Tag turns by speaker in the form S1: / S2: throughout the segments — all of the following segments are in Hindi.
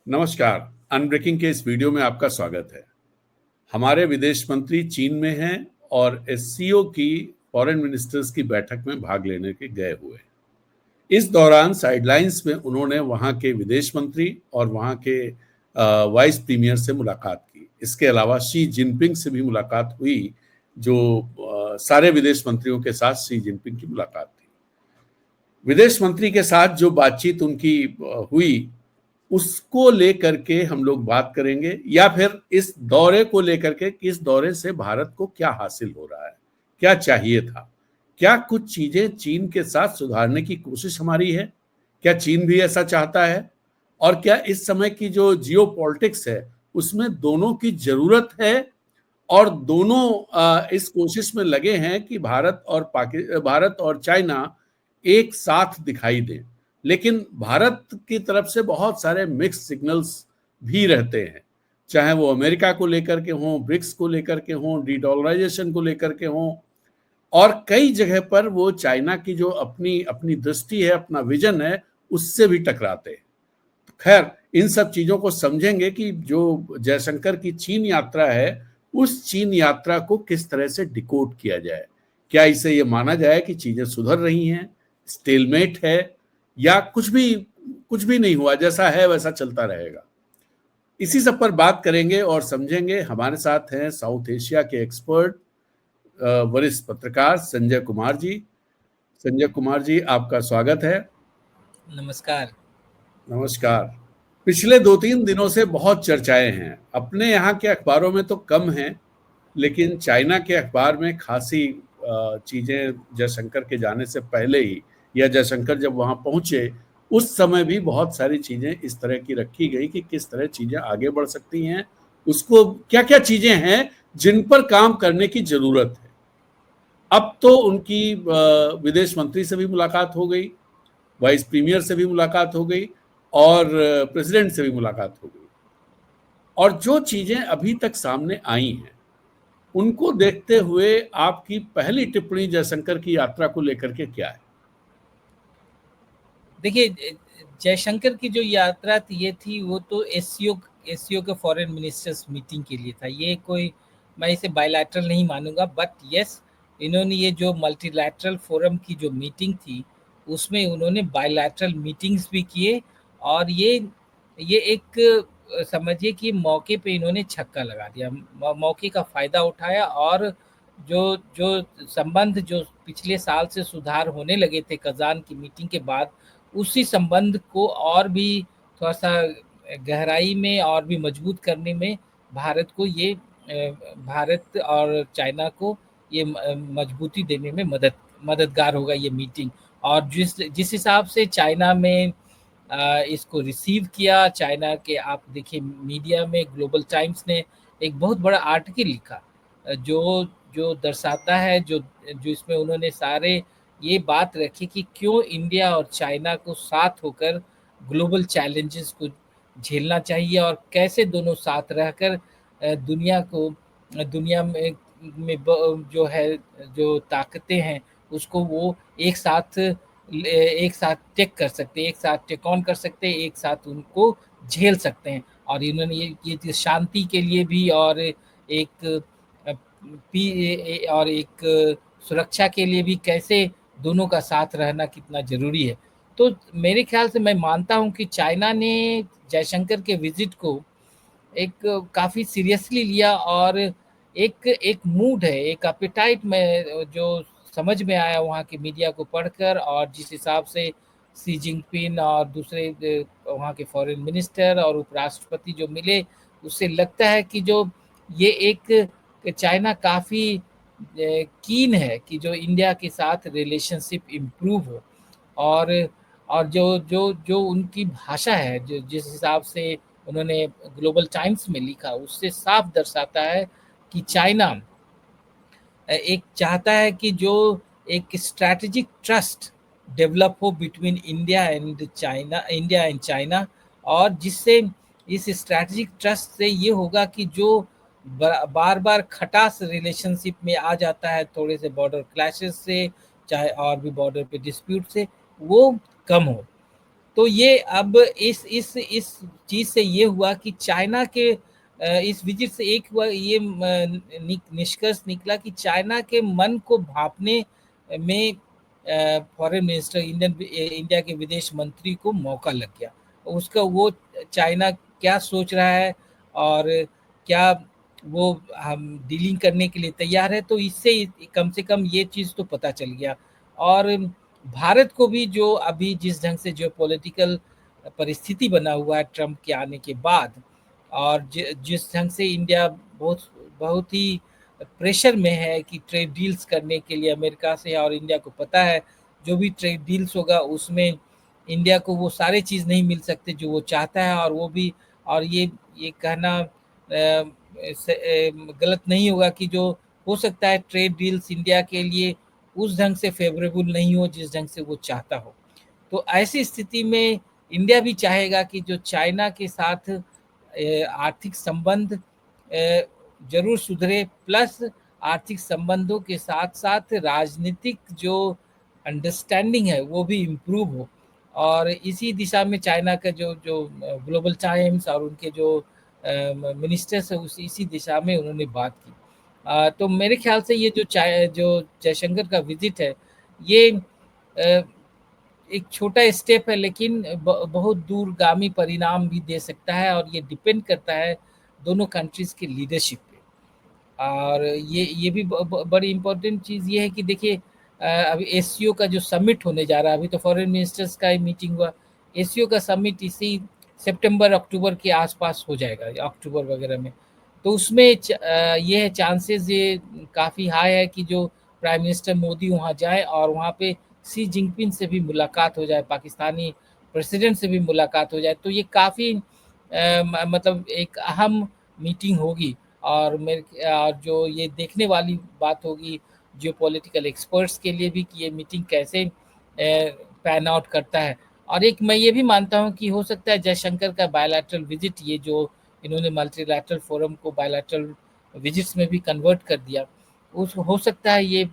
S1: नमस्कार। अनब्रेकिंग के इस वीडियो में आपका स्वागत है। हमारे विदेश मंत्री चीन में हैं और एससीओ की फॉरेन मिनिस्टर्स की बैठक में भाग लेने के गए हुए। इस दौरान साइडलाइंस में उन्होंने वहां के विदेश मंत्री और वहां के वाइस प्रीमियर से मुलाकात की। इसके अलावा शी जिनपिंग से भी मुलाकात हुई, जो सारे विदेश मंत्रियों के साथ शी जिनपिंग की मुलाकात थी। विदेश मंत्री के साथ जो बातचीत उनकी हुई, उसको लेकर के हम लोग बात करेंगे, या फिर इस दौरे को लेकर के कि इस दौरे से भारत को क्या हासिल हो रहा है, क्या चाहिए था, क्या कुछ चीजें चीन के साथ सुधारने की कोशिश हमारी है, क्या चीन भी ऐसा चाहता है, और क्या इस समय की जो जियो पॉलिटिक्स है उसमें दोनों की जरूरत है, और दोनों इस कोशिश में लगे हैं कि भारत और चाइना एक साथ दिखाई दें। लेकिन भारत की तरफ से बहुत सारे मिक्स सिग्नल्स भी रहते हैं, चाहे वो अमेरिका को लेकर के हों, ब्रिक्स को लेकर के हों, डीडॉलराइजेशन को लेकर के हों, और कई जगह पर वो चाइना की जो अपनी अपनी दृष्टि है, अपना विजन है, उससे भी टकराते हैं। खैर, इन सब चीजों को समझेंगे कि जो जयशंकर की चीन यात्रा है, उस चीन यात्रा को किस तरह से डिकोड किया जाए। क्या इसे ये माना जाए कि चीजें सुधर रही हैं, स्टेलमेट है, या कुछ भी नहीं हुआ, जैसा है वैसा चलता रहेगा। इसी सब पर बात करेंगे और समझेंगे। हमारे साथ हैं साउथ एशिया के एक्सपर्ट, वरिष्ठ पत्रकार संजय कुमार जी। संजय कुमार जी, आपका स्वागत है।
S2: नमस्कार।
S1: नमस्कार। पिछले 2-3 दिनों से बहुत चर्चाएं हैं। अपने यहाँ के अखबारों में तो कम हैं, लेकिन चाइना के अखबार में खासी चीजें जयशंकर के जाने से पहले ही, या जयशंकर जब वहां पहुंचे उस समय भी बहुत सारी चीजें इस तरह की रखी गई कि किस तरह चीजें आगे बढ़ सकती हैं, उसको क्या क्या चीजें हैं जिन पर काम करने की जरूरत है। अब तो उनकी विदेश मंत्री से भी मुलाकात हो गई, वाइस प्रीमियर से भी मुलाकात हो गई, और प्रेसिडेंट से भी मुलाकात हो गई। और जो चीजें अभी तक सामने आई हैं, उनको देखते हुए आपकी पहली टिप्पणी जयशंकर की यात्रा को लेकर के क्या है?
S2: देखिए, जयशंकर की जो यात्रा ये थी वो तो एससीओ के फॉरेन मिनिस्टर्स मीटिंग के लिए था। ये कोई, मैं इसे बायलैटरल नहीं मानूंगा, बट यस, इन्होंने ये जो मल्टीलैटरल फोरम की जो मीटिंग थी उसमें उन्होंने बायलैटरल मीटिंग्स भी किए। और ये एक समझिए कि मौके पे इन्होंने छक्का लगा दिया, मौके का फ़ायदा उठाया। और जो जो संबंध जो पिछले साल से सुधार होने लगे थे कज़ान की मीटिंग के बाद, उसी संबंध को और भी थोड़ा-सा गहराई में और भी मजबूत करने में भारत और चाइना को ये मजबूती देने में मददगार होगा ये मीटिंग। और जिस जिस हिसाब से चाइना में इसको रिसीव किया, चाइना के आप देखिए मीडिया में ग्लोबल टाइम्स ने एक बहुत बड़ा आर्टिकल लिखा, जो जो दर्शाता है, जो जो इसमें उन्होंने सारे ये बात रखी कि क्यों इंडिया और चाइना को साथ होकर ग्लोबल चैलेंजेस को झेलना चाहिए, और कैसे दोनों साथ रहकर दुनिया में जो है, जो ताकतें हैं उसको वो एक साथ एक साथ टेक ऑन कर सकते हैं, एक साथ उनको झेल सकते हैं। और इन्होंने ये शांति के लिए भी, और एक सुरक्षा के लिए भी कैसे दोनों का साथ रहना कितना ज़रूरी है। तो मेरे ख्याल से मैं मानता हूँ कि चाइना ने जयशंकर के विज़िट को एक काफ़ी सीरियसली लिया, और एक एक मूड है, एक एपेटाइट में जो समझ में आया वहाँ की मीडिया को पढ़कर, और जिस हिसाब से शी जिनपिंग और दूसरे वहाँ के फॉरेन मिनिस्टर और उपराष्ट्रपति जो मिले, उससे लगता है कि जो ये एक चाइना काफ़ी कीन है कि जो इंडिया के साथ रिलेशनशिप इम्प्रूव हो। और जो जो जो उनकी भाषा है, जो जिस हिसाब से उन्होंने ग्लोबल टाइम्स में लिखा, उससे साफ दर्शाता है कि चाइना एक चाहता है कि जो एक स्ट्रैटेजिक ट्रस्ट डेवलप हो बिटवीन इंडिया एंड चाइना। और जिससे इस स्ट्रैटेजिक ट्रस्ट से ये होगा कि जो बार बार खटास रिलेशनशिप में आ जाता है थोड़े से बॉर्डर क्लैशेस से, चाहे और भी बॉर्डर पे डिस्प्यूट से, वो कम हो। तो ये अब इस चीज से ये हुआ कि चाइना के इस विजिट से एक हुआ ये निष्कर्ष निकला कि चाइना के मन को भांपने में फॉरेन मिनिस्टर इंडिया के विदेश मंत्री को मौका लग गया। उसका वो चाइना क्या सोच रहा है और क्या वो हम डीलिंग करने के लिए तैयार है, तो इससे कम से कम ये चीज़ तो पता चल गया। और भारत को भी जो अभी जिस ढंग से जो पॉलिटिकल परिस्थिति बना हुआ है ट्रंप के आने के बाद, और जिस ढंग से इंडिया बहुत बहुत ही प्रेशर में है कि ट्रेड डील्स करने के लिए अमेरिका से, और इंडिया को पता है जो भी ट्रेड डील्स होगा उसमें इंडिया को वो सारे चीज़ नहीं मिल सकते जो वो चाहता है। और वो भी, और ये कहना गलत नहीं होगा कि जो हो सकता है ट्रेड डील्स इंडिया के लिए उस ढंग से फेवरेबल नहीं हो जिस ढंग से वो चाहता हो। तो ऐसी स्थिति में इंडिया भी चाहेगा कि जो चाइना के साथ आर्थिक संबंध जरूर सुधरे, प्लस आर्थिक संबंधों के साथ साथ राजनीतिक जो अंडरस्टैंडिंग है वो भी इम्प्रूव हो। और इसी दिशा में चाइना का जो जो ग्लोबल टाइम्स और उनके जो मिनिस्टर्स है इसी दिशा में उन्होंने बात की। तो मेरे ख्याल से ये जो जयशंकर का विजिट है ये एक छोटा स्टेप है, लेकिन बहुत दूरगामी परिणाम भी दे सकता है। और ये डिपेंड करता है दोनों कंट्रीज के लीडरशिप पे। और ये भी बड़ी इम्पोर्टेंट चीज़ ये है कि देखिए अभी एससीओ का जो समिट होने जा रहा है, अभी तो फॉरेन मिनिस्टर्स का ही मीटिंग हुआ, एससीओ का समिट इसी सितंबर अक्टूबर के आसपास हो जाएगा, अक्टूबर वगैरह में। तो उसमें ये है चांसेस ये काफ़ी हाई है कि जो प्राइम मिनिस्टर मोदी वहाँ जाए और वहाँ पे सी जिनपिंग से भी मुलाकात हो जाए, पाकिस्तानी प्रेसिडेंट से भी मुलाकात हो जाए। तो ये काफ़ी मतलब एक अहम मीटिंग होगी। और जो ये देखने वाली बात होगी जियो पॉलिटिकल एक्सपर्ट्स के लिए भी कि ये मीटिंग कैसे पैन आउट करता है। और एक मैं ये भी मानता हूँ कि हो सकता है जयशंकर का बायलैटरल विजिट, ये जो इन्होंने मल्टीलैटरल फोरम को बायलैटरल विजिट्स में भी कन्वर्ट कर दिया, उस हो सकता है ये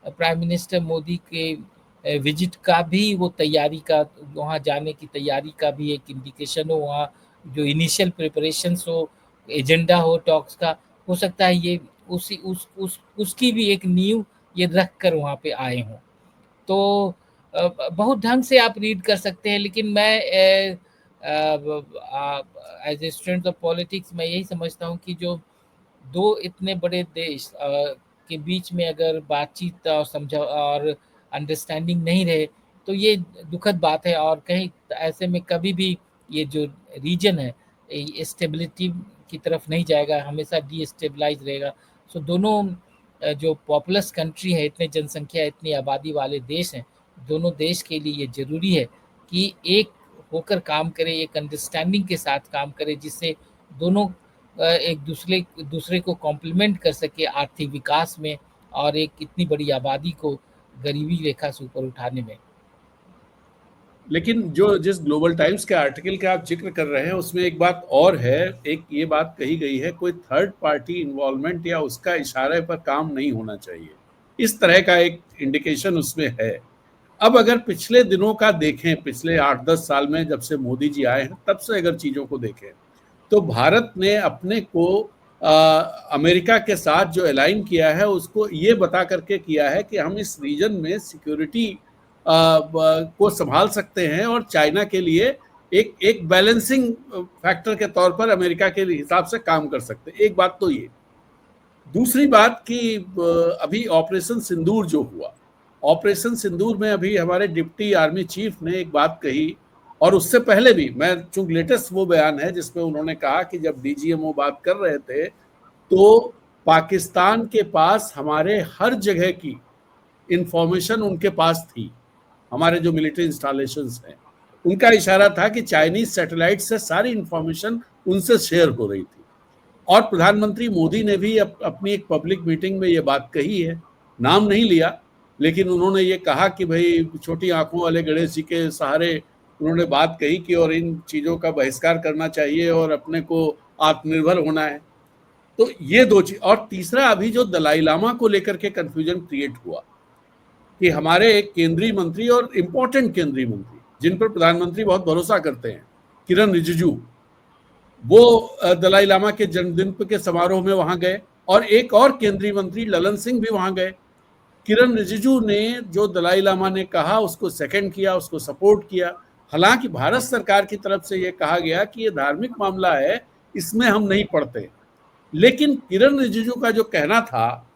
S2: प्राइम मिनिस्टर मोदी के विजिट का भी वो तैयारी का, वहाँ जाने की तैयारी का भी एक इंडिकेशन हो, वहाँ जो इनिशियल प्रिपरेशंस हो, एजेंडा हो टॉक्स का, हो सकता है ये उसकी भी एक नींव ये रख कर वहाँ पे आए हों। तो बहुत ढंग से आप रीड कर सकते हैं, लेकिन मैं as a student of politics मैं यही समझता हूँ कि जो दो इतने बड़े देश के बीच में अगर बातचीत और समझा और अंडरस्टैंडिंग नहीं रहे तो ये दुखद बात है। और कहीं ऐसे में कभी भी ये जो रीजन है स्टेबिलिटी की तरफ नहीं जाएगा, हमेशा डीस्टेबलाइज रहेगा। सो दोनों जो पॉपुलस कंट्री है, इतने जनसंख्या इतनी आबादी वाले देश हैं, दोनों देश के लिए ये ज़रूरी है कि एक होकर काम करें, एक अंडरस्टैंडिंग के साथ काम करें, जिससे दोनों एक दूसरे को कॉम्प्लीमेंट कर सके आर्थिक विकास में और एक इतनी बड़ी आबादी को गरीबी रेखा से ऊपर उठाने में।
S1: लेकिन जो जिस ग्लोबल टाइम्स के आर्टिकल का आप जिक्र कर रहे हैं उसमें एक बात और है, एक ये बात कही गई है कोई थर्ड पार्टी इन्वॉल्वमेंट या उसका इशारे पर काम नहीं होना चाहिए, इस तरह का एक इंडिकेशन उसमें है। अब अगर पिछले दिनों का देखें, पिछले 8-10 साल में जब से मोदी जी आए हैं तब से अगर चीज़ों को देखें तो भारत ने अपने को अमेरिका के साथ जो अलाइन किया है उसको ये बता करके किया है कि हम इस रीजन में सिक्योरिटी को संभाल सकते हैं और चाइना के लिए एक बैलेंसिंग फैक्टर के तौर पर अमेरिका के हिसाब से काम कर सकते हैं। एक बात तो ये। दूसरी बात कि अभी ऑपरेशन सिंदूर जो हुआ, ऑपरेशन सिंदूर में अभी हमारे डिप्टी आर्मी चीफ ने एक बात कही, और उससे पहले भी मैं चूंकि लेटेस्ट वो बयान है जिसमें उन्होंने कहा कि जब डीजीएमओ बात कर रहे थे तो पाकिस्तान के पास हमारे हर जगह की इंफॉर्मेशन उनके पास थी, हमारे जो मिलिट्री इंस्टॉलेशंस हैं उनका इशारा था कि चाइनीज सैटेलाइट से सारी इंफॉर्मेशन उनसे शेयर हो रही थी। और प्रधानमंत्री मोदी ने भी अपनी एक पब्लिक मीटिंग में ये बात कही है, नाम नहीं लिया, लेकिन उन्होंने ये कहा कि भाई छोटी आंखों वाले गणेश जी के सहारे उन्होंने बात कही कि और इन चीज़ों का बहिष्कार करना चाहिए और अपने को आत्मनिर्भर होना है। तो ये दो चीज। और तीसरा, अभी जो दलाई लामा को लेकर के कंफ्यूजन क्रिएट हुआ कि हमारे एक केंद्रीय मंत्री और इम्पोर्टेंट केंद्रीय मंत्री जिन पर प्रधानमंत्री बहुत भरोसा करते हैं, किरण रिजिजू, वो दलाई लामा के जन्मदिन के समारोह में वहां गए, और एक और केंद्रीय मंत्री ललन सिंह भी वहां गए। किरण रिजिजू ने जो दलाई लामा ने कहा उसको सेकंड किया, उसको सपोर्ट किया। हालांकि भारत सरकार की तरफ से यह कहा गया कि यह धार्मिक मामला है, इसमें हम नहीं पढ़ते, लेकिन किरण रिजिजू का जो कहना था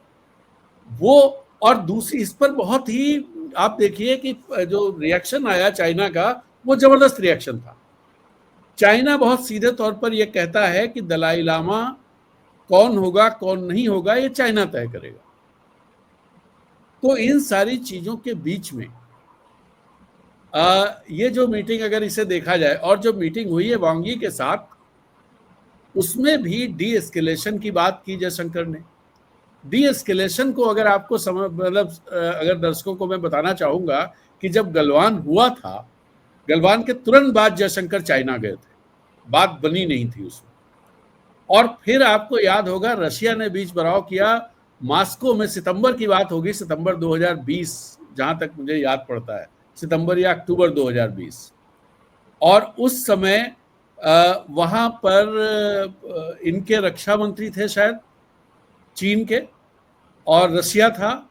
S1: वो, और दूसरी इस पर बहुत ही आप देखिए कि जो रिएक्शन आया चाइना का, वो जबरदस्त रिएक्शन था। चाइना बहुत सीधे तौर पर यह कहता है कि दलाई लामा कौन होगा कौन नहीं होगा ये चाइना तय करेगा। तो इन सारी चीजों के बीच में ये जो मीटिंग अगर इसे देखा जाए, और जो मीटिंग हुई है वांग यी के साथ, उसमें भी डी एस्केलेशन की बात की जयशंकर ने। डी एस्केलेशन को अगर आपको मतलब अगर दर्शकों को मैं बताना चाहूंगा कि जब गलवान हुआ था, गलवान के तुरंत बाद जयशंकर चाइना गए थे, बात बनी नहीं थी उसमें। और फिर आपको याद होगा रशिया ने बीच बराव किया, मॉस्को में सितंबर की बात होगी, सितंबर 2020, जहां तक मुझे याद पड़ता है, सितंबर या अक्टूबर 2020। और उस समय वहां पर इनके रक्षा मंत्री थे शायद चीन के, और रशिया था,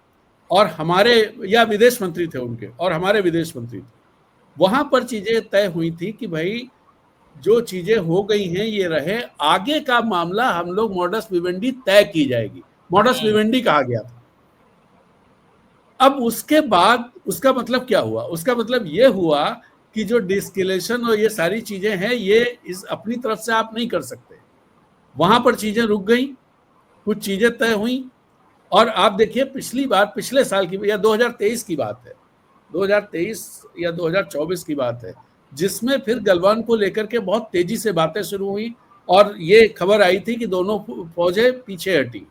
S1: और हमारे, या विदेश मंत्री थे उनके, और हमारे विदेश मंत्री थे। वहां पर चीजें तय हुई थी कि भाई जो चीजें हो गई हैं ये रहे, आगे का मामला हम लोग मॉडस विवेंडी तय की जाएगी, मॉडस विवेंडी कहा गया था। अब उसके बाद उसका मतलब क्या हुआ? उसका मतलब ये हुआ कि जो डिस्केलेशन और ये सारी चीजें हैं, ये इस अपनी तरफ से आप नहीं कर सकते। वहां पर चीजें रुक गई, कुछ चीजें तय हुई, और आप देखिए पिछली बार, पिछले साल की या 2023 की बात है, 2023 या 2024 की बात है, जिसमें फिर गलवान को लेकर के बहुत तेजी से बातें शुरू हुई, और ये खबर आई थी कि दोनों फौजें पीछे हटी।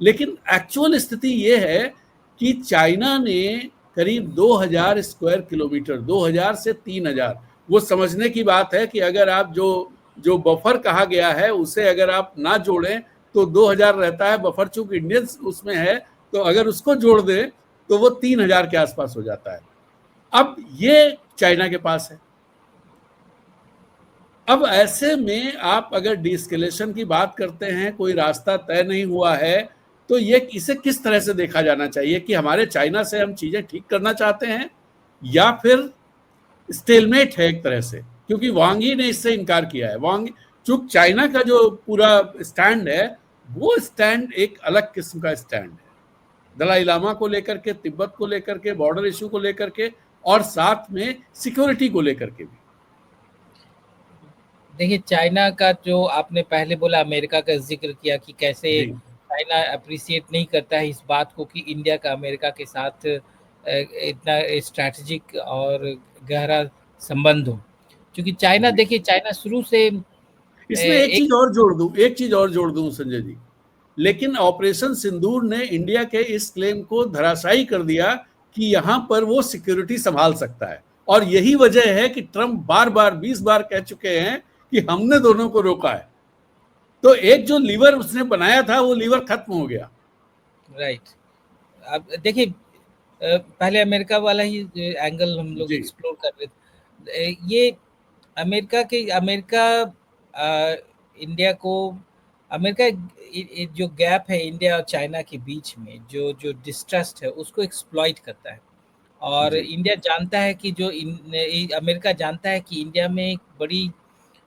S1: लेकिन एक्चुअल स्थिति ये है कि चाइना ने करीब 2000 स्क्वायर किलोमीटर, 2000 से 3000, वो समझने की बात है कि अगर आप जो बफर कहा गया है उसे अगर आप ना जोड़ें तो 2000 रहता है बफर, चूंकि इंडियन उसमें है, तो अगर उसको जोड़ दें तो वो 3000 के आसपास हो जाता है। अब ये चाइना के पास है। अब ऐसे में आप अगर डिस्केलेशन की बात करते हैं, कोई रास्ता तय नहीं हुआ है, तो ये इसे किस तरह से देखा जाना चाहिए कि हमारे चाइना से हम चीजें ठीक करना चाहते हैं, या फिर स्टेलमेट है एक तरह से? क्योंकि वांग यी ने इससे इनकार किया है। वांग, चूंकि चाइना का जो पूरा स्टैंड है वो स्टैंड एक अलग किस्म का स्टैंड है, दलाई लामा को लेकर के, तिब्बत को लेकर के, बॉर्डर इशू को लेकर के, और साथ में सिक्योरिटी को लेकर के भी।
S2: देखिए, चाइना का जो आपने पहले बोला, अमेरिका का जिक्र किया कि कैसे
S1: जी,
S2: चाइना अप्रिशिएट नहीं करता है इस बात को कि इंडिया का अमेरिका के साथ इतना स्ट्रैटेजिक और गहरा संबंध हो। क्योंकि चाइना,
S1: जी।
S2: देखिए चाइना शुरू से
S1: इसमें एक
S2: एक,
S1: चीज और जोड़ दूं, एक चीज और जोड़ दूं संजय जी। लेकिन ऑपरेशन सिंदूर ने इंडिया के इस क्लेम को धराशायी कर दिया कि यहां पर वो सिक्योरिटी संभाल सकता है, और यही वजह है कि ट्रंप बार बार 20 बार कह चुके हैं कि हमने दोनों को रोका है। तो एक जो लीवर उसने बनाया था वो लीवर खत्म हो गया।
S2: राइट। अब देखिए, पहले अमेरिका वाला ही एंगल हम लोग
S1: जी,
S2: एक्सप्लोर कर रहे थे। ये अमेरिका इंडिया को, अमेरिका जो गैप है इंडिया और चाइना के बीच में, जो जो डिस्ट्रस्ट है उसको एक्सप्लॉइट करता है। और
S1: जी,
S2: इंडिया जानता है कि अमेरिका जानता है कि इंडिया में एक बड़ी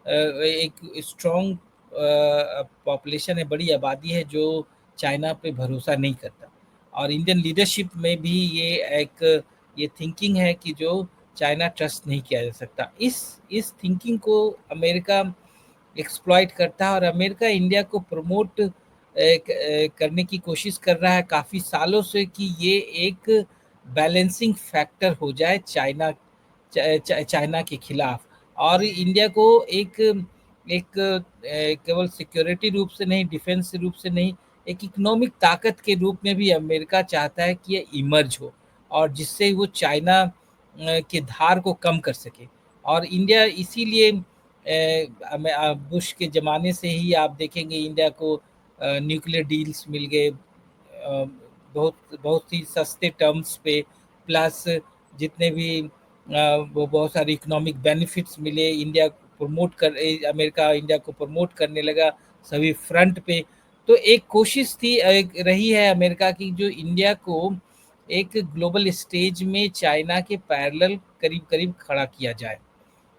S2: एक स्ट्रॉन्ग पॉपुलेशन है, बड़ी आबादी है जो चाइना पे भरोसा नहीं करता। और इंडियन लीडरशिप में भी ये थिंकिंग है कि जो चाइना ट्रस्ट नहीं किया जा सकता। इस थिंकिंग को अमेरिका एक्सप्लॉइट करता है, और अमेरिका इंडिया को प्रमोट करने की कोशिश कर रहा है काफ़ी सालों से कि ये एक बैलेंसिंग फैक्टर हो जाए चाइना के खिलाफ। और इंडिया को एक एक केवल सिक्योरिटी रूप से नहीं, डिफेंस रूप से नहीं, एक इकोनॉमिक ताकत के रूप में भी अमेरिका चाहता है कि ये इमर्ज हो, और जिससे वो चाइना के धार को कम कर सके। और इंडिया इसीलिए बुश के ज़माने से ही आप देखेंगे इंडिया को न्यूक्लियर डील्स मिल गए, बहुत बहुत ही सस्ते टर्म्स पे, प्लस जितने भी वो बहुत सारे इकोनॉमिक बेनिफिट्स मिले, इंडिया प्रमोट कर अमेरिका इंडिया को प्रमोट करने लगा सभी फ्रंट पे। तो एक कोशिश थी, एक रही है अमेरिका की, जो इंडिया को एक ग्लोबल स्टेज में चाइना के पैरेलल करीब करीब खड़ा किया जाए।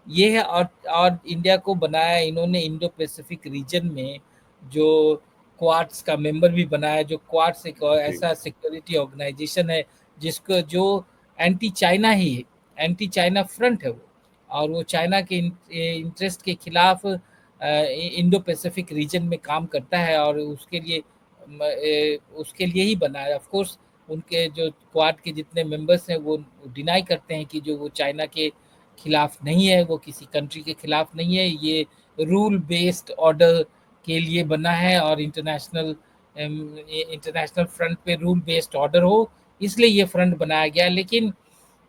S2: ये है, और इंडिया को बनाया इन्होंने इंडो पैसिफिक रीजन में, जो क्वाड्स का मेंबर भी बनाया, जो क्वाड्स एक
S1: जी।
S2: ऐसा सिक्योरिटी ऑर्गेनाइजेशन है जिसको जो एंटी चाइना ही है, एंटी चाइना फ्रंट है वो, और वो चाइना के इंटरेस्ट के खिलाफ इंडो पैसिफिक रीजन में काम करता है, और उसके लिए ही बना है। ऑफ कोर्स उनके जो क्वाड के जितने मेंबर्स हैं वो डिनाई करते हैं कि जो वो चाइना के खिलाफ नहीं है, वो किसी कंट्री के खिलाफ नहीं है, ये रूल बेस्ड ऑर्डर के लिए बना है, और इंटरनेशनल फ्रंट पे रूल बेस्ड ऑर्डर हो, इसलिए ये फ्रंट बनाया गया। लेकिन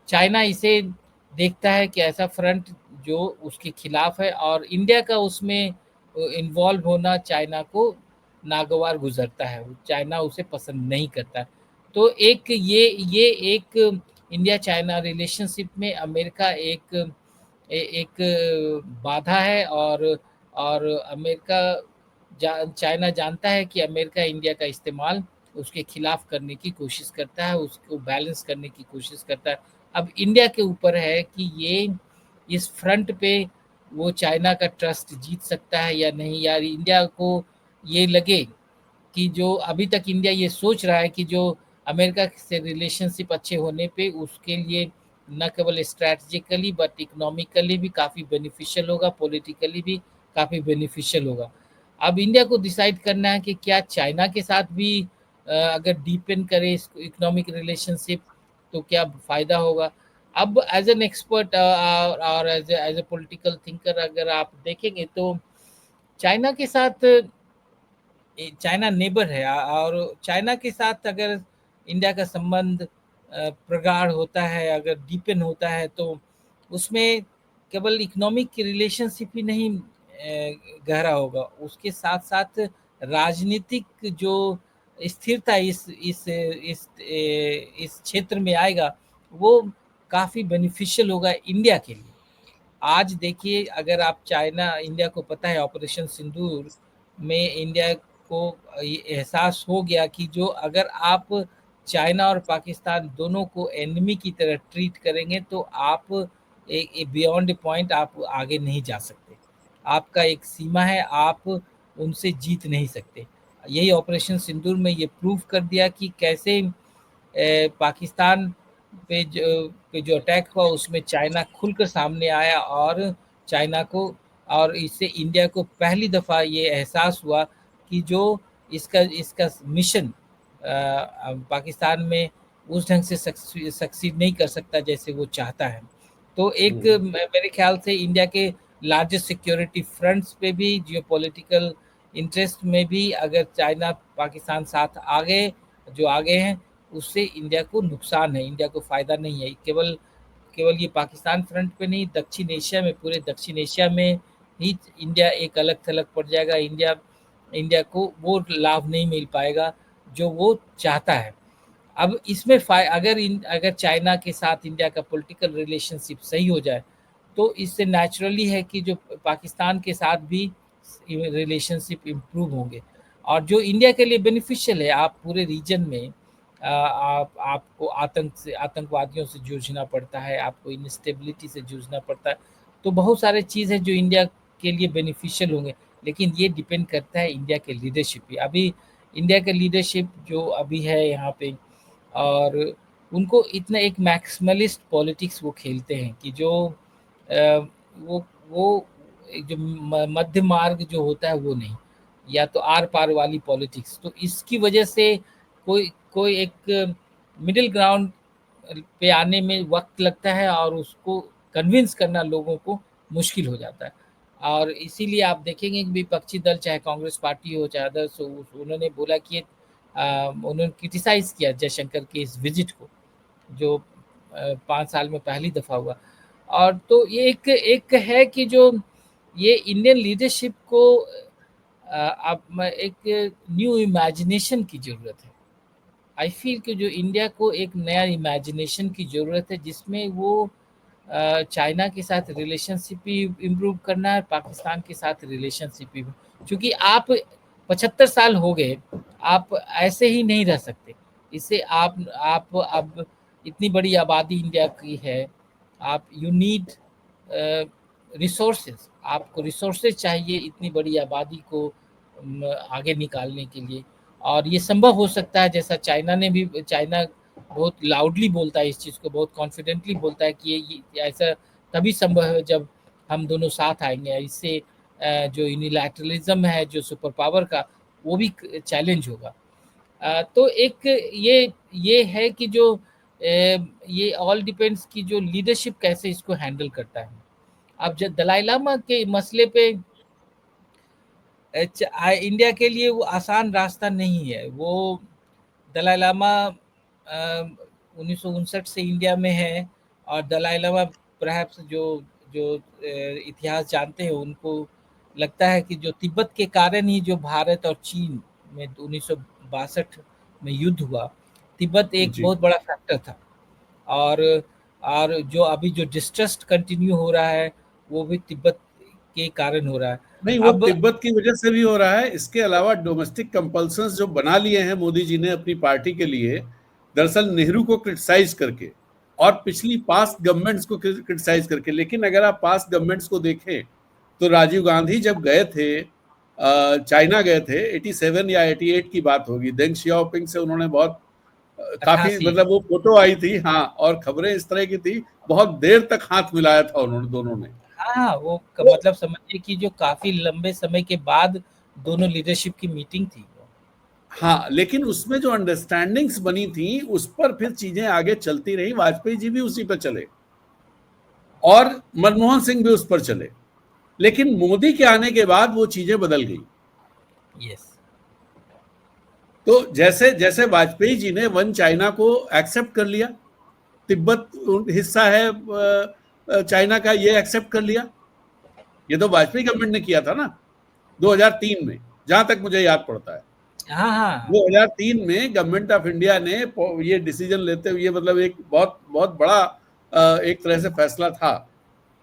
S2: चाइना इसे देखता है कि ऐसा फ्रंट जो उसके खिलाफ है, और इंडिया का उसमें इन्वॉल्व होना चाइना को नागवार गुजरता है, चाइना उसे पसंद नहीं करता। तो एक ये एक इंडिया चाइना रिलेशनशिप में अमेरिका एक बाधा है, और अमेरिका चाइना जानता है कि अमेरिका इंडिया का इस्तेमाल उसके खिलाफ करने की कोशिश करता है, उसको बैलेंस करने की कोशिश करता है। अब इंडिया के ऊपर है कि ये इस फ्रंट पे वो चाइना का ट्रस्ट जीत सकता है या नहीं, यार इंडिया को ये लगे कि जो अभी तक इंडिया ये सोच रहा है कि जो अमेरिका से रिलेशनशिप अच्छे होने पे उसके लिए न केवल स्ट्रैटेजिकली बट इकोनॉमिकली भी काफ़ी बेनिफिशियल होगा, पॉलिटिकली भी काफ़ी बेनिफिशियल होगा। अब इंडिया को डिसाइड करना है कि क्या चाइना के साथ भी अगर डीपेन करे इसको इकोनॉमिक रिलेशनशिप तो क्या फ़ायदा होगा। अब एज एन एक्सपर्ट और एज ए पॉलिटिकल थिंकर अगर आप देखेंगे तो चाइना के साथ, चाइना नेबर है, और चाइना के साथ अगर इंडिया का संबंध प्रगाढ़ होता है, अगर डीपन होता है, तो उसमें केवल इकोनॉमिक की रिलेशनशिप ही नहीं गहरा होगा, उसके साथ साथ राजनीतिक जो स्थिरता इस क्षेत्र में आएगा, वो काफ़ी बेनिफिशियल होगा इंडिया के लिए। आज देखिए, अगर आप चाइना, इंडिया को पता है ऑपरेशन सिंदूर में इंडिया को ये एहसास हो गया कि जो अगर आप चाइना और पाकिस्तान दोनों को एनिमी की तरह ट्रीट करेंगे तो आप एक बियॉन्ड ए पॉइंट आप आगे नहीं जा सकते। आपका एक सीमा है, आप उनसे जीत नहीं सकते। यही ऑपरेशन सिंदूर में ये प्रूव कर दिया कि कैसे पाकिस्तान पे जो अटैक हुआ उसमें चाइना खुलकर सामने आया, और चाइना को और इससे इंडिया को पहली दफ़ा ये एहसास हुआ कि जो इसका इसका मिशन पाकिस्तान में उस ढंग से सक्सीड नहीं कर सकता जैसे वो चाहता है। तो एक मेरे ख्याल से इंडिया के लार्जेस्ट सिक्योरिटी फ्रंट्स पे भी, जियोपॉलिटिकल इंटरेस्ट में भी, अगर चाइना पाकिस्तान साथ आगे हैं, उससे इंडिया को नुकसान है, इंडिया को फ़ायदा नहीं है। केवल केवल ये पाकिस्तान फ्रंट पे नहीं, दक्षिण एशिया में, पूरे दक्षिण एशिया में ही इंडिया एक अलग थलग पड़ जाएगा। इंडिया इंडिया को वो लाभ नहीं मिल पाएगा जो वो चाहता है। अब इसमें अगर चाइना के साथ इंडिया का पॉलिटिकल रिलेशनशिप सही हो जाए, तो इससे नेचुरली है कि जो पाकिस्तान के साथ भी रिलेशनशिप इम्प्रूव होंगे, और जो इंडिया के लिए बेनिफिशियल है। आप पूरे रीजन में आपको आतंकवादियों से जूझना पड़ता है, आपको इंस्टेबिलिटी से जूझना पड़ता है, तो बहुत सारे चीज़ है जो इंडिया के लिए बेनिफिशियल होंगे। लेकिन ये डिपेंड करता है इंडिया के लीडरशिप पे। अभी इंडिया का लीडरशिप जो अभी है यहाँ पे, और उनको इतना एक मैक्सिमलिस्ट पॉलिटिक्स वो खेलते हैं कि जो वो एक जो मध्य मार्ग जो होता है वो नहीं, या तो आर पार वाली पॉलिटिक्स। तो इसकी वजह से कोई कोई एक मिडिल ग्राउंड पे आने में वक्त लगता है, और उसको कन्विंस करना लोगों को मुश्किल हो जाता है। और इसीलिए आप देखेंगे कि विपक्षी दल, चाहे कांग्रेस पार्टी हो चाहे अदर्स हो, उन्होंने बोला कि उन्होंने क्रिटिसाइज़ किया जयशंकर के इस विजिट को, जो 5 साल में पहली दफ़ा हुआ। और तो ये एक एक है कि जो ये इंडियन लीडरशिप को अब एक न्यू इमेजिनेशन की ज़रूरत है। आई फ़ील कि जो इंडिया को एक नया इमेजिनेशन की ज़रूरत है, जिसमें वो चाइना के साथ रिलेशनशिप भी इम्प्रूव करना है, पाकिस्तान के साथ रिलेशनशिप भी, क्योंकि आप 75 साल हो गए, आप ऐसे ही नहीं रह सकते। इससे आप अब इतनी बड़ी आबादी इंडिया की है, आप यू नीड रिसोर्सेज, आपको रिसोर्सेज चाहिए इतनी बड़ी आबादी को आगे निकालने के लिए। और ये संभव हो सकता है, जैसा चाइना बहुत लाउडली बोलता है इस चीज़ को, बहुत कॉन्फिडेंटली बोलता है कि ये ऐसा तभी संभव है जब हम दोनों साथ आएंगे। इससे जो यूनिलैटरलिज्म है, जो सुपर पावर का, वो भी चैलेंज होगा। तो एक ये है कि जो ये ऑल डिपेंड्स कि जो लीडरशिप कैसे इसको हैंडल करता है। अब जब दलाई लामा के मसले पे इंडिया के लिए वो आसान रास्ता नहीं है। वो दलाई लामा 1959 से इंडिया में है, और दलाई लामा परहैप्स जो जो इतिहास जानते हैं उनको लगता है कि जो तिब्बत के कारण ही जो भारत और चीन में 1962 में युद्ध हुआ, तिब्बत एक
S1: जी।
S2: बहुत बड़ा फैक्टर था। और जो अभी जो डिस्ट्रस्ट कंटिन्यू हो रहा है, वो भी तिब्बत के कारण हो रहा है।
S1: नहीं, वो
S2: अब
S1: तिब्बत की वजह से भी हो रहा है। इसके अलावा डोमेस्टिक कंपल्सन्स जो बना लिए हैं मोदी जी ने अपनी पार्टी के लिए, दरअसल नेहरू को क्रिटिसाइज करके और पिछली पास्ट गवर्नमेंट्स को क्रिटिसाइज करके। लेकिन अगर आप पास्ट गवर्नमेंट्स को देखें तो राजीव गांधी जब गए थे, चाइना गए थे, 87 या 88 की बात होगी, देंग शियाओपिंग से उन्होंने बहुत काफी,
S2: 88।
S1: मतलब वो फोटो आई थी, हाँ, और खबरें इस तरह की थी, बहुत देर तक हाथ मिलाया था उन्होंने, दोनों ने।
S2: हाँ, वो
S1: तो
S2: मतलब समझिए कि जो काफी लंबे समय के बाद दोनों लीडरशिप की मीटिंग थी वो।
S1: हाँ, लेकिन उसमें जो अंडरस्टैंडिंग्स बनी थी उस पर फिर चीजें आगे चलती रही। वाजपेयी जी भी उसी पर चले और मनमोहन सिंह भी उस पर चले, लेकिन मोदी के आने के बाद वो चीजें बदल गई।
S2: यस।
S1: तो जैसे जैसे वाजपेयी जी ने वन चाइना को एक्सेप्ट कर लिया, तिब्बत हिस्सा है चाइना का, ये एक्सेप्ट कर लिया। ये तो वाजपेयी गवर्नमेंट ने किया था ना, 2003 में, जहां तक मुझे याद पड़ता है।
S2: हाँ, हाँ।
S1: 2003 में गवर्नमेंट ऑफ इंडिया ने ये डिसीजन लेते हुए, मतलब एक बहुत बहुत बड़ा एक तरह से फैसला था,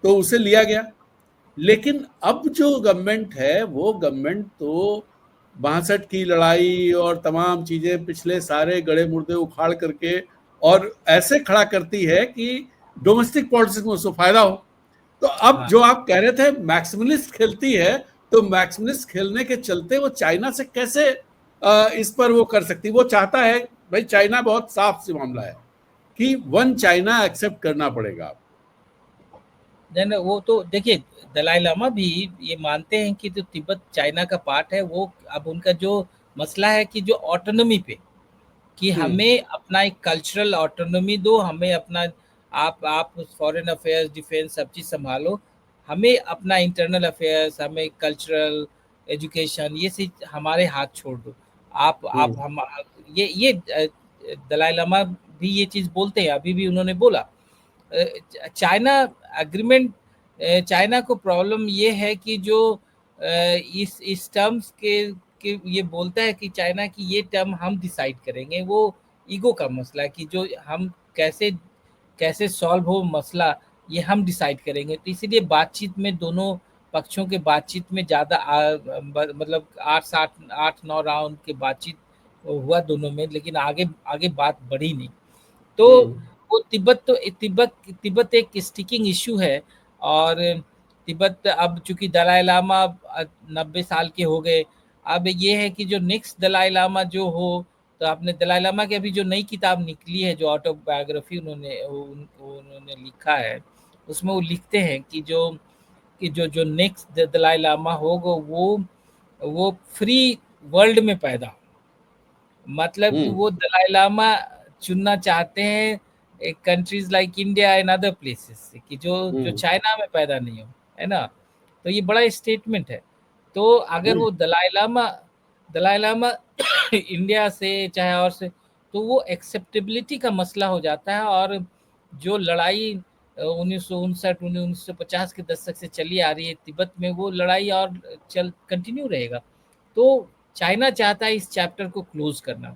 S1: तो उसे लिया गया। लेकिन अब जो गवर्नमेंट है, वो गवर्नमेंट तो 62 की लड़ाई और तमाम चीजें, पिछले सारे गड़े मुर्दे उखाड़ करके और ऐसे खड़ा करती है कि डोमेस्टिक पॉलिटिक्स में उसको फायदा हो। तो अब
S2: हाँ,
S1: जो आप कह रहे थे मैक्सिमलिस्ट खेलती है, तो मैक्सिमलिस्ट खेलने के चलते वो चाइना से कैसे इस पर वो कर सकती, वो चाहता है भाई, चाइना बहुत साफ सी मामला है कि वन चाइना एक्सेप्ट करना पड़ेगा।
S2: देन वो तो देखिए, दलाई लामा भी ये मानते हैं कि जो तिब्बत चाइना का पार्ट है, वो अब उनका जो मसला है कि जो ऑटोनॉमी पे, कि
S1: हम्म।
S2: हमें अपना एक कल्चरल ऑटोनॉमी दो, हमें अपना, आप फॉरेन अफेयर्स, डिफेंस, सब चीज़ संभालो, हमें अपना इंटरनल अफेयर्स, हमें कल्चरल, एजुकेशन, ये चीज हमारे हाथ छोड़ दो। आप
S1: हम्म।
S2: हम दलाई लामा भी ये चीज़ बोलते हैं, अभी भी उन्होंने बोला। चाइना एग्रीमेंट, चाइना को प्रॉब्लम ये है कि जो इस टर्म्स के ये बोलता है कि चाइना की ये टर्म हम डिसाइड करेंगे। वो ईगो का मसला है कि जो हम कैसे कैसे सॉल्व हो मसला, ये हम डिसाइड करेंगे। तो इसीलिए बातचीत में, दोनों पक्षों के बातचीत में ज़्यादा मतलब 8 9 राउंड के बातचीत हुआ दोनों में, लेकिन आगे आगे बात बढ़ी नहीं। तो
S1: हम्म।
S2: वो तिब्बत तिब्बत एक स्टिकिंग इशू है। और तिब्बत अब चूंकि दलाई लामा 90 साल के हो गए, अब ये है कि जो नेक्स्ट दलाई लामा जो हो, तो आपने दलाई लामा की अभी जो नई किताब निकली है, जो ऑटोबायोग्राफी उन्होंने लिखा है, उसमें वो लिखते हैं कि जो नेक्स्ट दलाई लामा होगा, वो फ्री वर्ल्ड में पैदा हो। मतलब कि
S1: हम्म।
S2: वो दलाई लामा चुनना चाहते हैं countries like India and other places से, कि जो जो
S1: हम्म।
S2: चाइना में पैदा नहीं हो, है ना। तो ये बड़ा स्टेटमेंट है। तो अगर
S1: हम्म।
S2: वो दलाई लामा इंडिया से चाहे और से, तो वो एक्सेप्टेबिलिटी का मसला हो जाता है। और जो लड़ाई 1950 के दशक से चली आ रही है तिब्बत में, वो लड़ाई और चल कंटिन्यू रहेगा। तो चाइना चाहता है इस चैप्टर को क्लोज करना।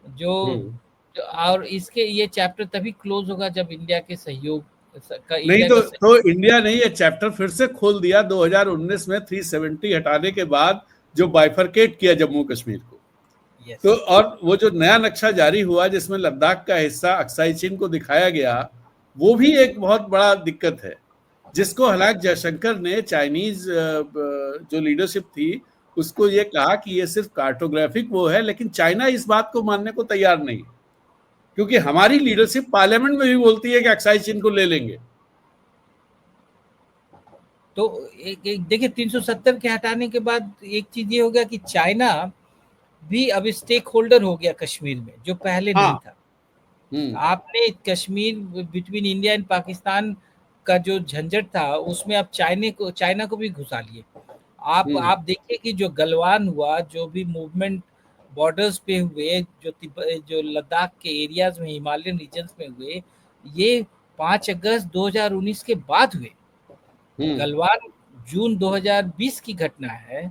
S2: जो
S1: हम्म।
S2: और इसके ये चैप्टर तभी क्लोज होगा जब इंडिया के सहयोग
S1: नहीं
S2: इंडिया का
S1: तो इंडिया ने ये चैप्टर फिर से खोल दिया 2019 में 370 हटाने के बाद, जो बाइफरकेट किया जम्मू कश्मीर को।
S2: यस।
S1: तो और वो जो नया नक्शा जारी हुआ जिसमें लद्दाख का हिस्सा अक्साई चीन को दिखाया गया, वो भी एक बहुत बड़ा दिक्कत है, जिसको हालांकि जयशंकर ने, चाइनीज जो लीडरशिप थी, उसको ये कहा कि ये सिर्फ कार्टोग्राफिक वो है, लेकिन चाइना इस बात को मानने को तैयार नहीं, क्योंकि हमारी लीडरशिप पार्लियामेंट में भी बोलती है कि अक्साई चीन को ले लेंगे।
S2: तो एक देखिए 370 के हटाने के बाद एक चीज ये हो गया कि चाइना भी अब स्टेक होल्डर हो गया कश्मीर में, जो पहले
S1: हाँ।
S2: नहीं था। आपने Kashmir between India and Pakistan का जो झंझट था, उसमें आप चाइना को भी घुसा लिए। आप देखिए कि जो गलवान हुआ, जो भी मूवमेंट बॉर्डर्स पे हुए, जो लद्दाख के एरियाज में, हिमालयन रीजन्स में हुए, ये 5 अगस्त 2019 के बाद हुए। गलवान जून 2020 की घटना है।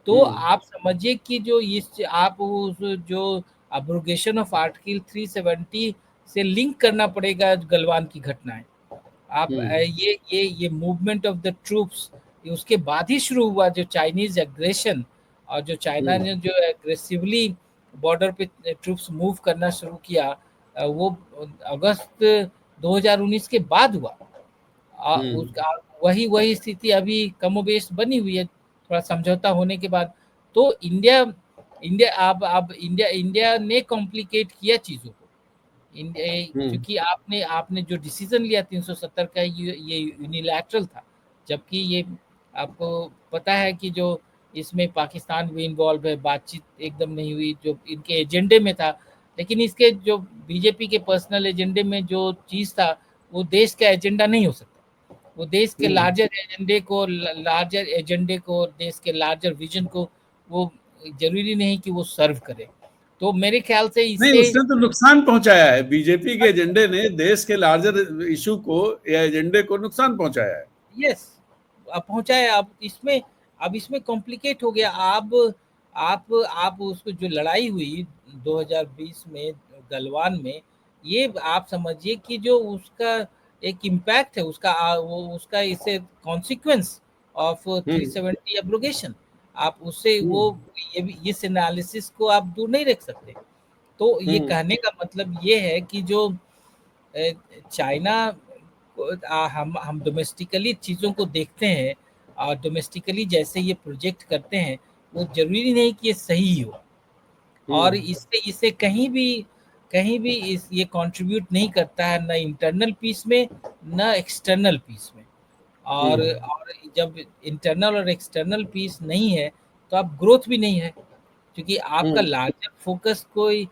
S2: तो आप समझिए कि जो आप उस जो अब्रोगेशन ऑफ आर्टिकल 370 से लिंक करना पड़ेगा गलवान की घटनाएं। आप ये मूवमेंट ऑफ द ट्रूप्स उसके बाद ही शुरू हुआ, जो चाइनीज एग्रेशन, और जो चाइना ने जो एग्रेसिवली बॉर्डर पे ट्रूप्स मूव करना शुरू किया, वो अगस्त 2019 के बाद हुआ। उसका वही स्थिति अभी कमोबेश बनी हुई है, थोड़ा समझौता होने के बाद। तो इंडिया इंडिया अब इंडिया ने कॉम्प्लिकेट किया चीजों को। क्योंकि आपने जो डिसीजन लिया 370 का, ये यूनिलैटरल था, जबकि ये आपको पता है कि जो इसमें पाकिस्तान भी इन्वॉल्व है, बातचीत एकदम नहीं हुई जो इनके एजेंडे में था। लेकिन इसके जो बीजेपी के पर्सनल एजेंडे में जो चीज था, वो देश का एजेंडा नहीं हो सकता। वो देश के लार्जर एजेंडे को, देश के लार्जर विजन को वो जरूरी नहीं कि वो सर्व करे। तो मेरे ख्याल से
S1: नहीं,
S2: इससे
S1: उसने तो नुकसान पहुंचाया है। बीजेपी के एजेंडे ने देश के लार्जर इशू को या एजेंडे को नुकसान पहुंचाया है।
S2: यस, अब पहुंचाया। अब इसमें कॉम्प्लिकेट हो गया। आप उसको जो लड़ाई हुई 2020 में गलवान में, ये आप समझिए कि जो उसका एक इम्पैक्ट है, उसका इससे कॉन्सिक्वेंस ऑफ 370 एब्रोगेशन, आप उससे वो ये भी इस एनालिसिस को आप दूर नहीं रख सकते। तो ये कहने का मतलब ये है कि जो चाइना, हम डोमेस्टिकली चीज़ों को देखते हैं, और डोमेस्टिकली जैसे ये प्रोजेक्ट करते हैं, वो जरूरी नहीं कि ये सही हो, और इससे कहीं भी ये कंट्रीब्यूट नहीं करता है, न इंटरनल पीस में न एक्सटर्नल पीस में। और जब इंटरनल और एक्सटर्नल पीस नहीं है, तो आप ग्रोथ भी नहीं है, क्योंकि आपका लार्जर फोकस कोई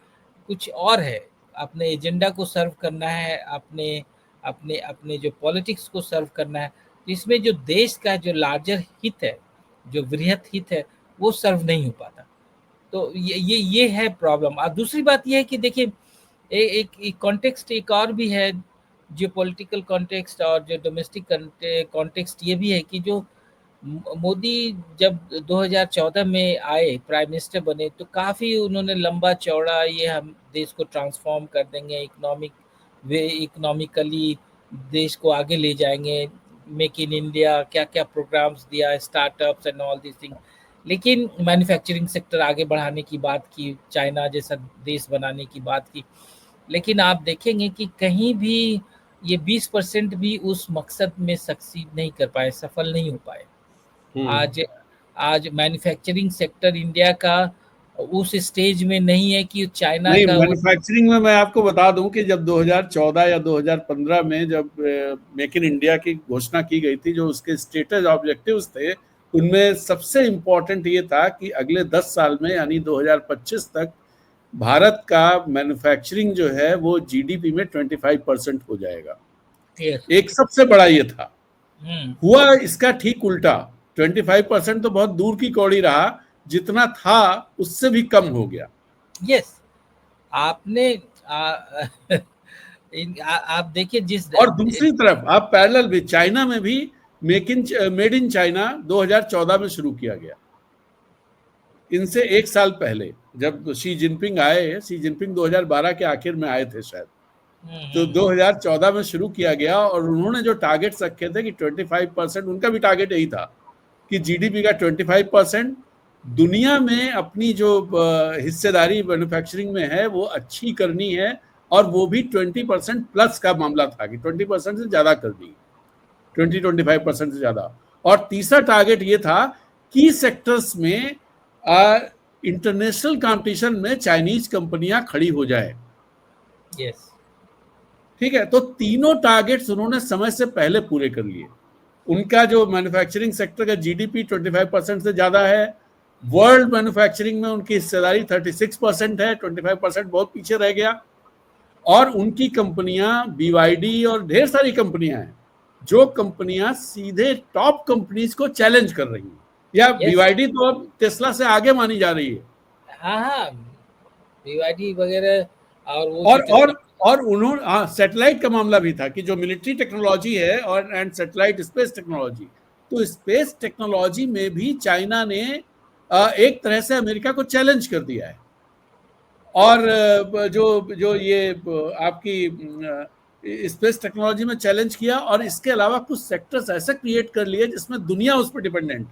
S2: कुछ और है। अपने एजेंडा को सर्व करना है, अपने अपने अपने जो पॉलिटिक्स को सर्व करना है। तो इसमें जो देश का जो लार्जर हित है, जो वृहत हित है, वो सर्व नहीं हो पाता। तो ये है प्रॉब्लम। और दूसरी बात ये है कि देखिए, एक कॉन्टेक्स्ट एक और भी है, जो पॉलिटिकल कॉन्टेक्स्ट और जो डोमेस्टिक कॉन्टेक्स्ट ये भी है कि जो मोदी जब 2014 में आए, प्राइम मिनिस्टर बने, तो काफ़ी उन्होंने लंबा चौड़ा, ये हम देश को ट्रांसफॉर्म कर देंगे, इकोनॉमिकली देश को आगे ले जाएंगे, मेक इन इंडिया, क्या क्या प्रोग्राम्स दिया, startups and all this thing. लेकिन मैन्युफैक्चरिंग सेक्टर आगे बढ़ाने की बात की, चाइना जैसा देश बनाने की बात की, लेकिन आप देखेंगे कि कहीं भी ये 20% भी उस मकसद में सक्सीड नहीं कर पाए, सफल नहीं हो पाए। आज मैन्युफैक्चरिंग सेक्टर इंडिया का उस स्टेज में नहीं है कि चाइना
S1: नहीं,
S2: का
S1: मैन्युफैक्चरिंग में मैं आपको बता दूं कि जब 2014 या 2015 में जब मेक इन इंडिया की घोषणा की गई थी, जो उसके स्टेटस ऑब्जेक्टिव्स थे, उनमें सबसे इम्पोर्टेंट ये था कि अगले 10 साल में, यानी 2025 तक, भारत का मैन्युफैक्चरिंग जो है वो जीडीपी में 25% हो जाएगा। एक सबसे बड़ा ये था। हुआ इसका ठीक उल्टा। 25% तो बहुत दूर की कौड़ी रहा, जितना था उससे भी कम हो गया।
S2: यस, आपने आप देखिए जिस,
S1: और दूसरी तरफ आप पैरेलल भी, चाइना में भी मेड इन चाइना 2014 में शुरू किया गया। इनसे एक साल पहले जब शी जिनपिंग आए, शी जिनपिंग 2012 के आखिर में आए थे शायद, तो 2014 में शुरू किया गया और उन्होंने जो टारगेट्स रखे थे कि 25%, उनका भी टारगेट यही था कि जीडीपी का 25% दुनिया में अपनी जो हिस्सेदारी मैन्युफैक्चरिंग में है वो अच्छी करनी है, और वो भी 20% प्लस का मामला था कि 20% से ज्यादा करनी, 20-25% से ज्यादा। और तीसरा टारगेट ये था कि सेक्टर्स में इंटरनेशनल कंपटीशन में चाइनीज कंपनियां खड़ी हो जाए।
S2: यस,
S1: ठीक है, तो तीनों टारगेट्स उन्होंने समय से पहले पूरे कर लिए। उनका जो मैन्युफैक्चरिंग सेक्टर का जीडीपी 25% से ज्यादा है, वर्ल्ड मैन्युफैक्चरिंग में उनकी हिस्सेदारी 36% है, 25% बहुत पीछे रह गया। और उनकी कंपनियां बीवाईडी और ढेर सारी कंपनियां हैं जो कंपनियां सीधे टॉप कंपनीज को चैलेंज कर रही हैं, या बीवाईडी तो अब टेस्ला से आगे मानी जा रही है।
S2: हाँ हाँ, बीवाईडी वगैरह और वो
S1: और उन्होंने सैटेलाइट का मामला भी था कि जो मिलिट्री टेक्नोलॉजी है और एंड सैटेलाइट स्पेस टेक्नोलॉजी, तो स्पेस टेक्नोलॉजी में भी चाइना ने एक तरह से अमेरिका को चैलेंज कर दिया है। और जो जो ये आपकी स्पेस टेक्नोलॉजी में चैलेंज किया, और इसके अलावा कुछ सेक्टर्स ऐसे क्रिएट कर लिए जिसमें दुनिया उस पर डिपेंडेंट,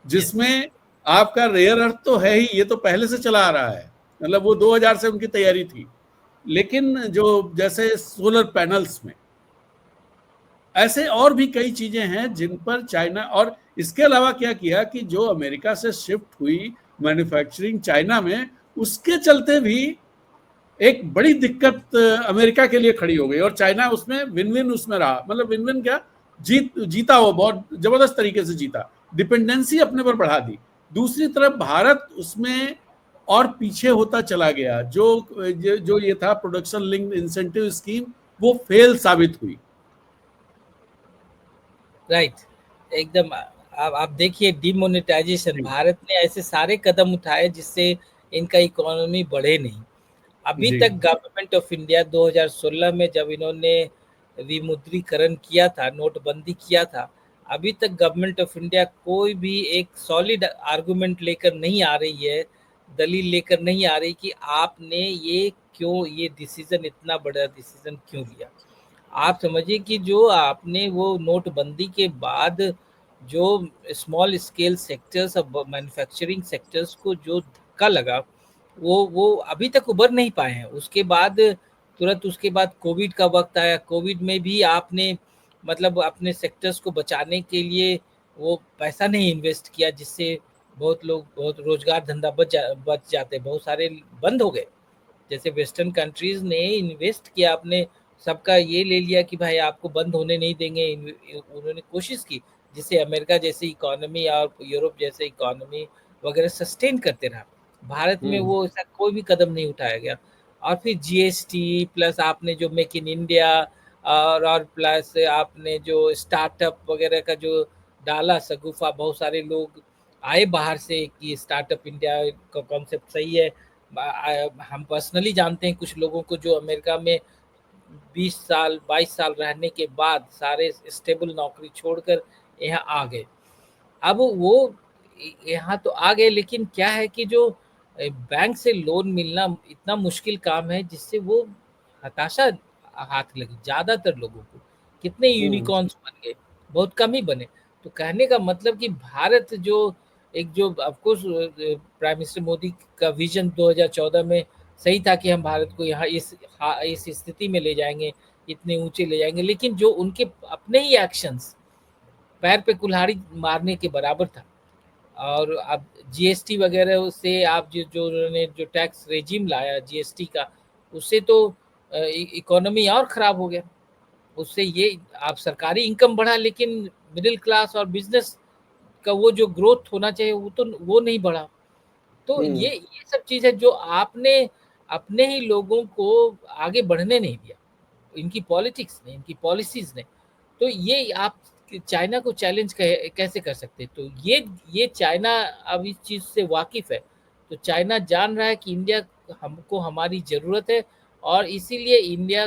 S1: जिसमें आपका रेयर अर्थ तो है ही, ये तो पहले से चला आ रहा है, मतलब वो 2000 से उनकी तैयारी थी। लेकिन जो जैसे सोलर पैनल्स में, ऐसे और भी कई चीजें हैं जिन पर चाइना, और इसके अलावा क्या किया कि जो अमेरिका से शिफ्ट हुई मैन्युफैक्चरिंग चाइना में, उसके चलते भी एक बड़ी दिक्कत अमेरिका के लिए खड़ी हो गई, और चाइना उसमें विन विन उसमें रहा। मतलब विन विन क्या, जीता, वो बहुत जबरदस्त तरीके से जीता, डिपेंडेंसी अपने पर बढ़ा दी। दूसरी तरफ भारत उसमें और पीछे होता चला गया। जो ये था प्रोडक्शन लिंक्ड इंसेंटिव स्कीम, वो फेल साबित हुई।
S2: राइट, एकदम। आप देखिए डिमोनेटाइजेशन, भारत ने ऐसे सारे कदम उठाए जिससे इनका इकोनॉमी बढ़े नहीं। अभी तक गवर्नमेंट ऑफ इंडिया 2016 में जब इन्होंने विमुद्रीकरण किया था, नोटबंदी किया था, अभी तक गवर्नमेंट ऑफ इंडिया कोई भी एक सॉलिड आर्गुमेंट लेकर नहीं आ रही है, दलील लेकर नहीं आ रही कि आपने ये डिसीजन, इतना बड़ा डिसीजन क्यों लिया। आप समझिए कि जो आपने वो नोटबंदी के बाद जो स्मॉल स्केल सेक्टर्स और मैन्युफैक्चरिंग सेक्टर्स को जो धक्का लगा, वो अभी तक उबर नहीं पाए हैं। उसके बाद तुरंत उसके बाद कोविड का वक्त आया। कोविड में भी आपने मतलब अपने सेक्टर्स को बचाने के लिए वो पैसा नहीं इन्वेस्ट किया, जिससे बहुत रोजगार धंधा बच जाते, बहुत सारे बंद हो गए। जैसे वेस्टर्न कंट्रीज ने इन्वेस्ट किया, आपने सबका ये ले लिया कि भाई आपको बंद होने नहीं देंगे। उन्होंने कोशिश की जिससे अमेरिका जैसी इकोनॉमी और यूरोप जैसे इकोनॉमी वगैरह सस्टेन करते रहा। भारत में वो ऐसा कोई भी कदम नहीं उठाया गया। और फिर जीएसटी प्लस आपने जो मेक इन इंडिया और प्लस आपने जो स्टार्टअप वगैरह का जो डाला सगुफा, बहुत सारे लोग आए बाहर से कि स्टार्टअप इंडिया का कॉन्सेप्ट सही है। हम पर्सनली जानते हैं कुछ लोगों को जो अमेरिका में 20 साल 22 साल रहने के बाद सारे स्टेबल नौकरी छोड़कर यहाँ आ गए। अब वो यहाँ तो आ गए, लेकिन क्या है कि जो बैंक से लोन मिलना इतना मुश्किल काम है, जिससे वो हताशा हाथ लगी ज़्यादातर लोगों को। कितने यूनिकॉर्न्स बन गए, बहुत कम ही बने। तो कहने का मतलब कि भारत जो ऑफकोर्स प्राइम मिनिस्टर मोदी का विजन 2014 में सही था कि हम भारत को यहाँ इस स्थिति में ले जाएंगे, इतने ऊंचे ले जाएंगे, लेकिन जो उनके अपने ही एक्शंस पैर पे कुल्हाड़ी मारने के बराबर था। और अब जीएसटी वगैरह से आप जो उन्होंने जो टैक्स रेजिम लाया जीएसटी का, उससे तो इकोनॉमी और ख़राब हो गया। उससे ये आप सरकारी इनकम बढ़ा, लेकिन मिडिल क्लास और बिजनेस का वो जो ग्रोथ होना चाहिए वो नहीं बढ़ा। तो ये सब चीज़ है जो आपने अपने ही लोगों को आगे बढ़ने नहीं दिया, इनकी पॉलिटिक्स ने, इनकी पॉलिसीज ने। तो ये आप चाइना को चैलेंज कैसे कर सकते? तो ये चाइना अब इस चीज़ से वाकिफ़ है। तो चाइना जान रहा है कि इंडिया हमको हमारी ज़रूरत है, और इसीलिए इंडिया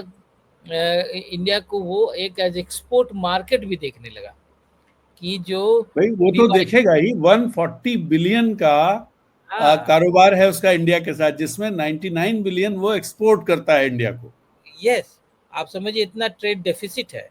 S2: को वो एक एज एक्सपोर्ट मार्केट भी देखने लगा कि जो
S1: भाई वो तो देखेगा ही। 140 बिलियन का कारोबार है उसका इंडिया के साथ, जिसमें 99 बिलियन वो एक्सपोर्ट करता है इंडिया को।
S2: यस, आप समझिए इतना ट्रेड डेफिसिट है,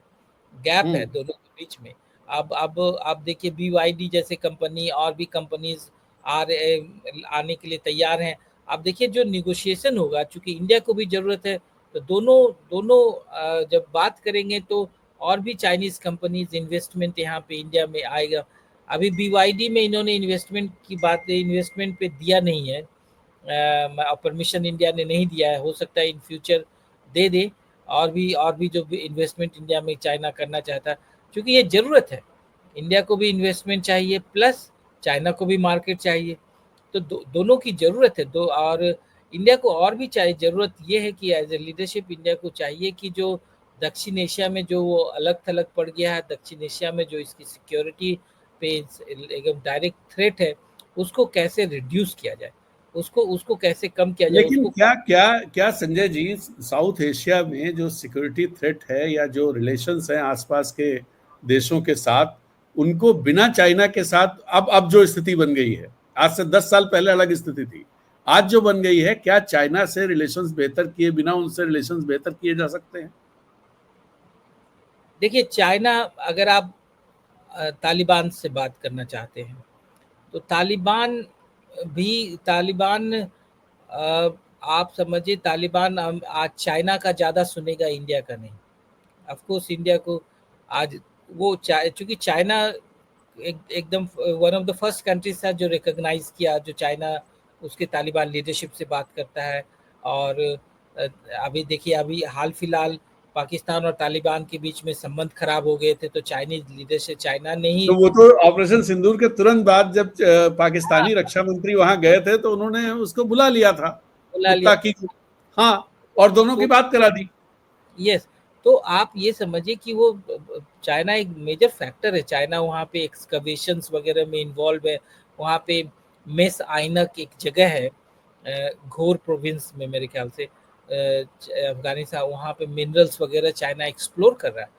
S2: गैप है दोनों के बीच में। अब आप देखिए BYD जैसे कंपनी और भी कंपनीज आने के लिए तैयार हैं। आप देखिए जो निगोशिएशन होगा, चूंकि इंडिया को भी जरूरत है, तो दोनों दोनों जब बात करेंगे तो और भी चाइनीज कंपनीज इन्वेस्टमेंट यहाँ पे इंडिया में आएगा। अभी BYD में इन्होंने इन्वेस्टमेंट पे दिया नहीं है, परमिशन इंडिया ने नहीं दिया है, हो सकता है इन फ्यूचर दे दे। और भी जो इन्वेस्टमेंट इंडिया में चाइना करना चाहता है, क्योंकि ये ज़रूरत है, इंडिया को भी इन्वेस्टमेंट चाहिए प्लस चाइना को भी मार्केट चाहिए, तो दोनों की ज़रूरत है। दो और इंडिया को और भी चाहिए, ज़रूरत ये है कि एज ए लीडरशिप इंडिया को चाहिए कि जो दक्षिण एशिया में जो वो अलग थलग पड़ गया है, दक्षिण एशिया में जो इसकी सिक्योरिटी पे एकदम डायरेक्ट थ्रेट है, उसको कैसे रिड्यूस किया जाए, उसको उसको कैसे कम किया जाए।
S1: लेकिन
S2: उसको
S1: क्या क्या क्या संजय जी, साउथ एशिया में जो सिक्योरिटी थ्रेट है या जो रिलेशंस हैं आसपास के देशों के साथ, उनको बिना चाइना के साथ अब जो स्थिति बन गई है, आज से 10 साल पहले अलग स्थिति थी, आज जो बन गई है, क्या चाइना से रिलेशंस बेहतर किए बिना उनसे रिलेशंस बेहतर किए जा सकते हैं?
S2: देखिए, चाइना, अगर आप तालिबान से बात करना चाहते हैं, तो तालिबान आप समझिए, तालिबान आज चाइना का ज़्यादा सुनेगा, इंडिया का नहीं। ऑफ कोर्स इंडिया को आज वो चूंकि चाइना एकदम one of the first countries था जो रिकॉग्नाइज किया, जो चाइना उसके तालिबान लीडरशिप से बात करता है। और अभी देखिए, अभी हाल फिलहाल पाकिस्तान और तालिबान के बीच में संबंध खराब हो गए थे, तो चाइनीज लीडरशिप, चाइना ने ही
S1: तो वो तो ऑपरेशन सिंदूर के तुरंत बाद जब पाकिस्तानी रक्षा मंत्री वहां गए थे तो उन्होंने उसको बुला लिया था,
S2: बुला लिया।
S1: ताकि हाँ, और दोनों की
S2: तो
S1: बात करा दी।
S2: यस, तो आप ये समझिए कि वो चाइना एक मेजर फैक्टर है। चाइना वहाँ पे एक्सकवेशंस वगैरह में इन्वॉल्व है। वहाँ पे मेस आइनक एक जगह है घोर प्रोविंस में, मेरे ख्याल से अफगानिस्तान, वहाँ पे मिनरल्स वगैरह चाइना एक्सप्लोर कर रहा है,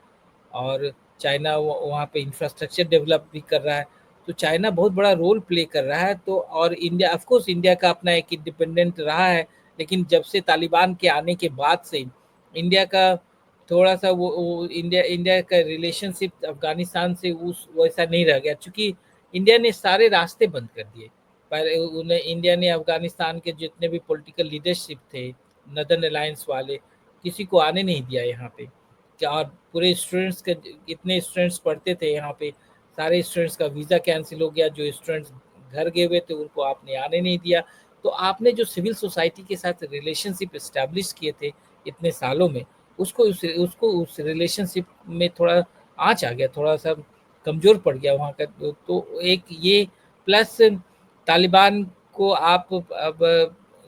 S2: और चाइना वहाँ पे इंफ्रास्ट्रक्चर डेवलप भी कर रहा है। तो चाइना बहुत बड़ा रोल प्ले कर रहा है। तो और इंडिया, ऑफ कोर्स इंडिया का अपना एक इंडिपेंडेंट रहा है, लेकिन जब से तालिबान के आने के बाद से इंडिया का थोड़ा सा वो इंडिया इंडिया का रिलेशनशिप अफगानिस्तान से उस वैसा नहीं रह गया, क्योंकि इंडिया ने सारे रास्ते बंद कर दिए। पर उन्हें इंडिया ने अफगानिस्तान के जितने भी पॉलिटिकल लीडरशिप थे, नदर्न अलायंस वाले, किसी को आने नहीं दिया यहाँ पे। क्या, और पूरे स्टूडेंट्स के, इतने स्टूडेंट्स पढ़ते थे यहाँ पे, सारे स्टूडेंट्स का वीज़ा कैंसिल हो गया। जो स्टूडेंट्स घर गए हुए थे उनको आपने आने नहीं दिया। तो आपने जो सिविल सोसाइटी के साथ रिलेशनशिप इस्टेब्लिश किए थे इतने सालों में, उसको उस रिलेशनशिप में थोड़ा आँच आ गया, थोड़ा सा कमज़ोर पड़ गया वहाँ का। तो एक ये प्लस तालिबान को आप अब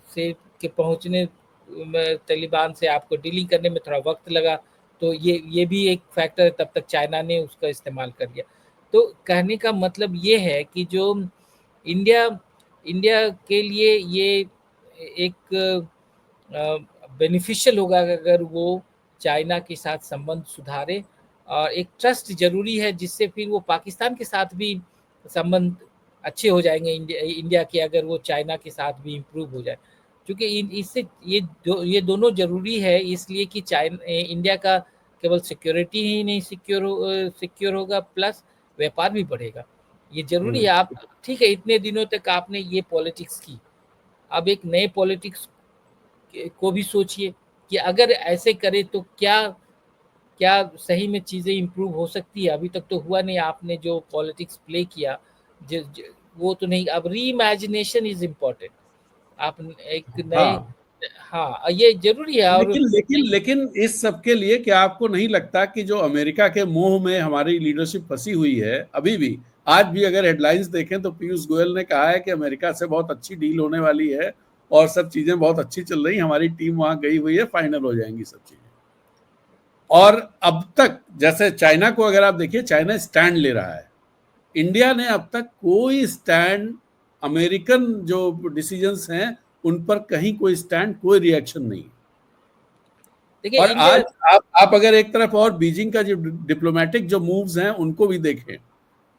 S2: से के पहुँचने में, तालिबान से आपको डीलिंग करने में थोड़ा वक्त लगा, तो ये भी एक फैक्टर है। तब तक चाइना ने उसका इस्तेमाल कर लिया। तो कहने का मतलब ये है कि जो इंडिया इंडिया के लिए ये एक बेनिफिशियल होगा अगर वो चाइना के साथ संबंध सुधारे। और एक ट्रस्ट ज़रूरी है, जिससे फिर वो पाकिस्तान के साथ भी संबंध अच्छे हो जाएंगे इंडिया के, अगर वो चाइना के साथ भी इम्प्रूव हो जाए। क्योंकि इससे ये दोनों ज़रूरी है, इसलिए कि चाइना इंडिया का केवल सिक्योरिटी ही नहीं सिक्योर होगा, प्लस व्यापार भी बढ़ेगा। ये ज़रूरी है। आप ठीक है, इतने दिनों तक आपने ये पॉलिटिक्स की, अब एक नए पॉलिटिक्स को भी सोचिए कि अगर ऐसे करे तो क्या क्या सही में चीज़ें इम्प्रूव हो सकती है। अभी तक तो हुआ नहीं, आपने जो पॉलिटिक्स प्ले किया वो तो नहीं। अब री इमेजिनेशन इज इम्पोर्टेंट। आप एक नए,
S1: हाँ,
S2: हाँ ये जरूरी है। और
S1: लेकिन इस सब के लिए क्या आपको नहीं लगता कि जो अमेरिका के मोह में हमारी लीडरशिप फंसी हुई है अभी भी, आज भी अगर हेडलाइंस देखें तो पीयूष गोयल ने कहा है कि अमेरिका से बहुत अच्छी डील होने वाली है और सब चीजें बहुत अच्छी चल रही, हमारी टीम वहां गई हुई है, फाइनल हो जाएंगी सब चीजें। और अब तक जैसे चाइना को अगर आप देखिए, चाइना स्टैंड ले रहा है, इंडिया ने अब तक कोई स्टैंड, अमेरिकन जो डिसीजंस हैं उन पर कहीं कोई स्टैंड, कोई रिएक्शन नहीं।
S2: देखिए
S1: और
S2: इंडिया,
S1: आज आप अगर एक तरफ और बीजिंग का जो डिप्लोमेटिक जो मूव्स हैं उनको भी देखें,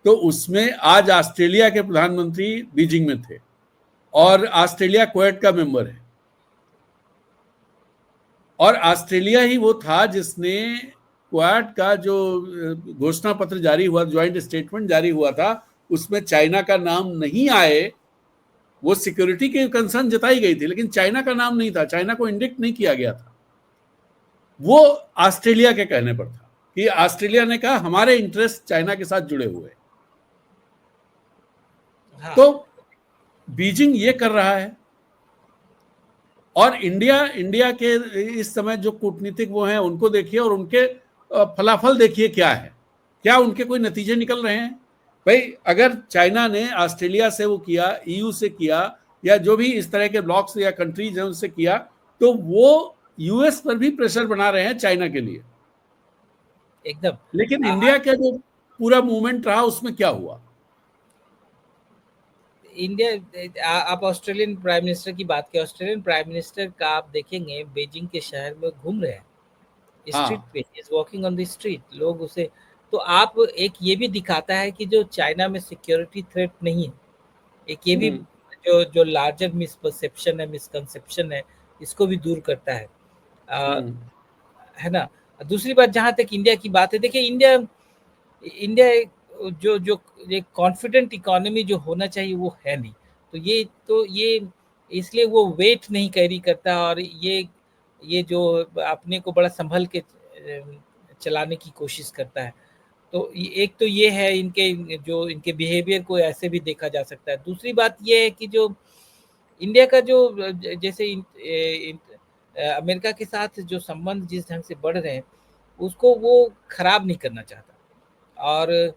S1: तो उसमें आज ऑस्ट्रेलिया के प्रधानमंत्री बीजिंग में थे और ऑस्ट्रेलिया क्वेट का मेंबर है। और ऑस्ट्रेलिया ही वो था जिसने क्वाड का जो घोषणा पत्र जारी हुआ, ज्वाइंट स्टेटमेंट जारी हुआ था, उसमें चाइना का नाम नहीं आए। वो सिक्योरिटी के कंसर्न जताई गई थी, लेकिन चाइना का नाम नहीं था, चाइना को इंडिक्ट नहीं किया गया था। वो ऑस्ट्रेलिया के कहने पर था कि ऑस्ट्रेलिया ने कहा हमारे इंटरेस्ट चाइना के साथ जुड़े हुए।
S2: हाँ।
S1: तो बीजिंग ये कर रहा है, और इंडिया के इस समय जो कूटनीतिक वो हैं उनको देखिए, और उनके फलाफल देखिए क्या है, क्या उनके कोई नतीजे निकल रहे हैं। भाई अगर चाइना ने ऑस्ट्रेलिया से वो किया, ईयू से किया, या जो भी इस तरह के ब्लॉक्स या कंट्रीज हैं उनसे किया, तो वो यूएस पर भी प्रेशर बना रहे हैं चाइना के लिए।
S2: एकदम।
S1: लेकिन इंडिया का जो पूरा मूवमेंट रहा उसमें क्या हुआ?
S2: इंडिया, आप ऑस्ट्रेलियन प्राइम मिनिस्टर की बात करें, ऑस्ट्रेलियन प्राइम मिनिस्टर का आप देखेंगे बीजिंग के शहर में घूम रहे हैं, स्ट्रीट
S1: हाँ।
S2: पे is walking on the street, लोग उसे, तो आप एक ये भी दिखाता है कि जो चाइना में सिक्योरिटी थ्रेट नहीं है, एक ये भी जो जो लार्जर मिसपरसेप्शन है, मिसकंसेप्शन है, इसको भी दूर करता है। है ना। दूसरी बात, जहां तक इंडिया की बात है, देखिए इंडिया इंडिया जो जो एक कॉन्फिडेंट इकोनॉमी जो होना चाहिए वो है नहीं, तो ये इसलिए वो वेट नहीं कैरी करता, और ये जो अपने को बड़ा संभल के चलाने की कोशिश करता है। तो एक तो ये है, इनके बिहेवियर को ऐसे भी देखा जा सकता है। दूसरी बात ये है कि जो इंडिया का जो जैसे अमेरिका के साथ जो संबंध जिस ढंग से बढ़ रहे हैं, उसको वो खराब नहीं करना चाहता। और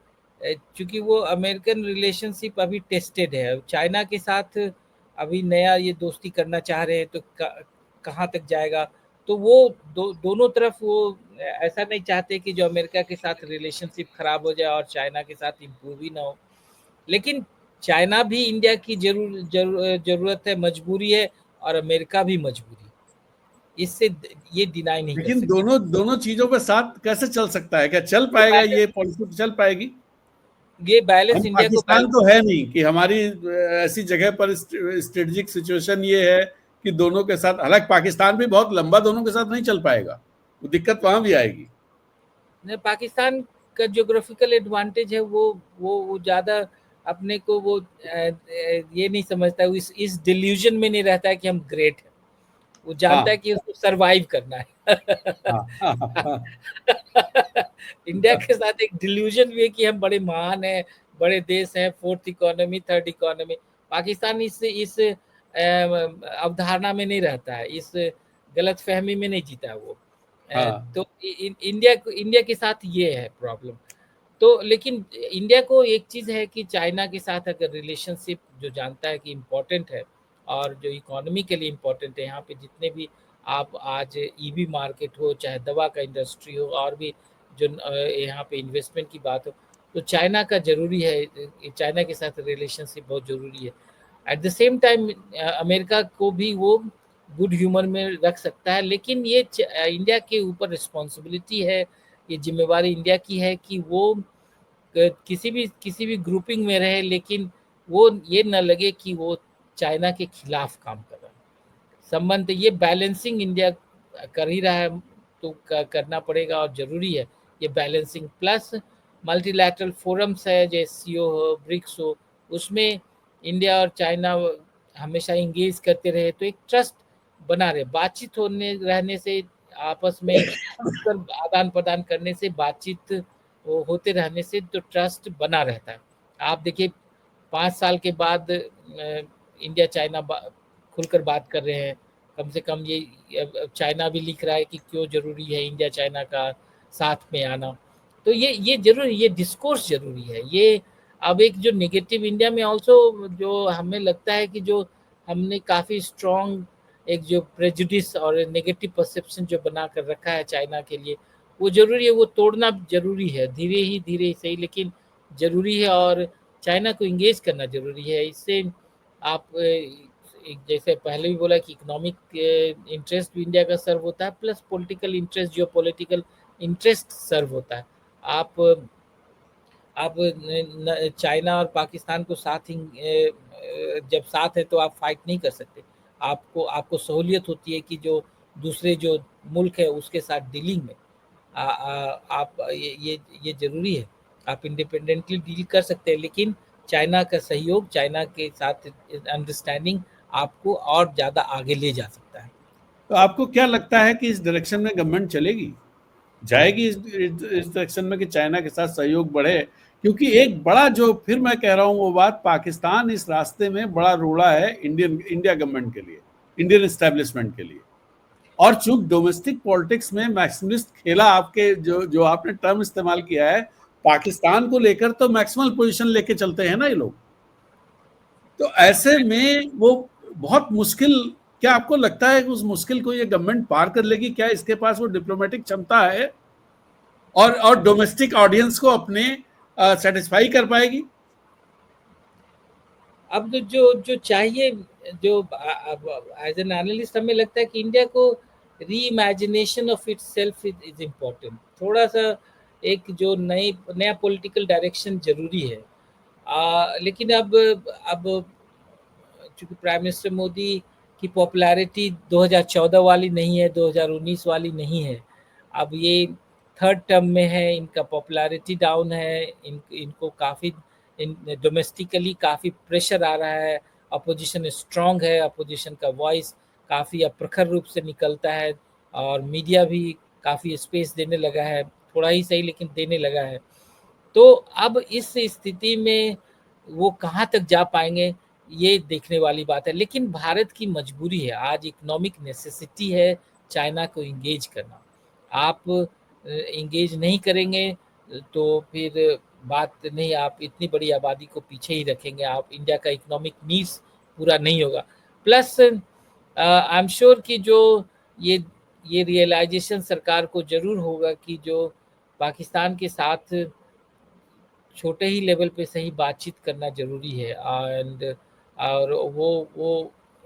S2: चूंकि वो अमेरिकन रिलेशनशिप अभी टेस्टेड है, चाइना के साथ अभी नया ये दोस्ती करना चाह रहे हैं, तो कहाँ तक जाएगा। तो वो दोनों तरफ वो ऐसा नहीं चाहते कि जो अमेरिका के साथ रिलेशनशिप खराब हो जाए और चाइना के साथ इम्प्रूव ही ना हो। लेकिन चाइना भी इंडिया की जरूरत है, मजबूरी है, और अमेरिका भी मजबूरी है, इससे ये डिनाई नहीं कर
S1: लेकिन
S2: सकते।
S1: दोनों दोनों चीजों पे साथ कैसे चल सकता है? क्या चल
S2: ये
S1: पाएगा? ये
S2: बैलेंस
S1: पॉलिसी चल पाएगी?
S2: ये
S1: हम
S2: बैलेंस इंडिया को
S1: पाकिस्तान
S2: बैलेंस।
S1: तो है नहीं कि हमारी ऐसी जगह पर स्ट्रेटेजिक सिचुएशन ये है कि दोनों के साथ, हालांकि पाकिस्तान भी बहुत लंबा दोनों के साथ नहीं चल पाएगा, वो दिक्कत वहां भी आएगी।
S2: पाकिस्तान का ज्योग्राफिकल एडवांटेज है, वो ज्यादा अपने को वो ये नहीं समझता, इस डिल्यूजन में नहीं रहता है कि हम ग्रेट है। वो जानता है
S1: हाँ
S2: कि उसको सरवाइव करना है।
S1: हाँ हाँ हाँ
S2: इंडिया के साथ एक डिल्यूजन भी है कि हम बड़े महान हैं, बड़े देश हैं, fourth economy, third economy. Pakistan इस अवधारणा में नहीं रहता है, इस गलत फहमी में नहीं जीता वो।
S1: हाँ।
S2: तो इंडिया के साथ ये है प्रॉब्लम। तो लेकिन इंडिया को एक चीज़ है कि चाइना के साथ अगर रिलेशनशिप जो जानता है कि इम्पोर्टेंट है, और जो इकोनॉमी के लिए इम्पोर्टेंट है, यहाँ पे जितने भी आप आज ईवी मार्केट हो, चाहे दवा का इंडस्ट्री हो, और भी जो यहाँ पे इन्वेस्टमेंट की बात हो, तो चाइना का ज़रूरी है, चाइना के साथ रिलेशनशिप बहुत ज़रूरी है। At the same time America को भी वो गुड ह्यूमर में रख सकता है, लेकिन ये इंडिया के ऊपर रिस्पॉन्सिबिलिटी है, ये जिम्मेवारी इंडिया की है कि वो किसी भी ग्रुपिंग में रहे, लेकिन वो ये न लगे कि वो चाइना के खिलाफ काम कर रहा है। संबंध ये बैलेंसिंग इंडिया कर ही रहा है, तो करना पड़ेगा, और ज़रूरी है ये बैलेंसिंग। प्लस मल्टीलैटरल फोरम्स है, जैसे सीओ हो, ब्रिक्स हो, उसमें इंडिया और चाइना हमेशा इंगेज करते रहे, तो एक ट्रस्ट बना रहे। बातचीत होने रहने से, आपस में आदान प्रदान करने से, बातचीत होते रहने से तो ट्रस्ट बना रहता है। आप देखिए 5 साल के बाद इंडिया चाइना खुलकर बात कर रहे हैं। कम से कम ये चाइना भी लिख रहा है कि क्यों ज़रूरी है इंडिया चाइना का साथ में आना। तो ये ज़रूरी, ये डिस्कोर्स ज़रूरी है। ये अब एक जो नेगेटिव इंडिया में ऑल्सो, जो हमें लगता है कि जो हमने काफ़ी स्ट्रॉन्ग एक जो प्रेजुडिस और नेगेटिव परसेप्शन जो बना कर रखा है चाइना के लिए, वो ज़रूरी है, वो तोड़ना ज़रूरी है, धीरे ही सही, लेकिन ज़रूरी है। और चाइना को इंगेज करना ज़रूरी है। इससे आप जैसे पहले भी बोला कि इकोनॉमिक इंटरेस्ट भी इंडिया का सर्व होता है, प्लस पॉलिटिकल इंटरेस्ट, जो पॉलिटिकल इंटरेस्ट सर्व होता है। आप चाइना और पाकिस्तान को साथ ही जब साथ है तो आप फाइट नहीं कर सकते। आपको सहूलियत होती है कि जो दूसरे जो मुल्क है उसके साथ डीलिंग में आप ये ज़रूरी है। आप इंडिपेंडेंटली डील कर सकते हैं, लेकिन चाइना का सहयोग, चाइना के साथ अंडरस्टैंडिंग आपको और ज़्यादा आगे ले जा सकता है।
S1: तो आपको क्या लगता है कि इस डायरेक्शन में गवर्नमेंट चलेगी, जाएगी इस डायरेक्शन में कि चाइना के साथ सहयोग बढ़े? क्योंकि एक बड़ा, जो फिर मैं कह रहा हूं वो बात, पाकिस्तान इस रास्ते में बड़ा रोड़ा है इंडिया गवर्नमेंट के लिए, इंडियन एस्टेब्लिशमेंट के लिए। और चूंकि डोमेस्टिक पॉलिटिक्स में मैक्सिमलिस्ट खेला, आपके जो आपने टर्म इस्तेमाल किया है, पाकिस्तान को लेकर तो मैक्सिमल पोजीशन लेके चलते हैं ना ये लोग। तो ऐसे में वो बहुत मुश्किल, क्या आपको लगता है कि उस मुश्किल को ये गवर्नमेंट पार कर लेगी? क्या इसके पास वो डिप्लोमेटिक क्षमता है और डोमेस्टिक ऑडियंस को अपने सेटिस्फाई कर पाएगी?
S2: अब जो जो चाहिए, जो एज एन एनालिस्ट हमें लगता है कि इंडिया को री imagination of it self is important. थोड़ा सा एक जो नया पॉलिटिकल डायरेक्शन जरूरी है। लेकिन अब चूंकि प्राइम मिनिस्टर मोदी की पॉपुलैरिटी 2014 वाली नहीं है, 2019 वाली नहीं है। अब ये थर्ड टर्म में है, इनका पॉपुलैरिटी डाउन है, इनको काफ़ी डोमेस्टिकली काफ़ी प्रेशर आ रहा है। अपोजिशन स्ट्रांग है, अपोजिशन का वॉइस काफ़ी अब प्रखर रूप से निकलता है, और मीडिया भी काफ़ी स्पेस देने लगा है, थोड़ा ही सही लेकिन देने लगा है। तो अब इस स्थिति में वो कहाँ तक जा पाएंगे, ये देखने वाली बात है। लेकिन भारत की मजबूरी है, आज इकोनॉमिक नेसेसिटी है चाइना को इंगेज करना। आप इंगेज नहीं करेंगे तो फिर बात नहीं, आप इतनी बड़ी आबादी को पीछे ही रखेंगे, आप इंडिया का इकोनॉमिक नीड्स पूरा नहीं होगा। प्लस आई एम श्योर कि जो ये रियलाइजेशन सरकार को ज़रूर होगा कि जो पाकिस्तान के साथ छोटे ही लेवल पे सही बातचीत करना ज़रूरी है। एंड और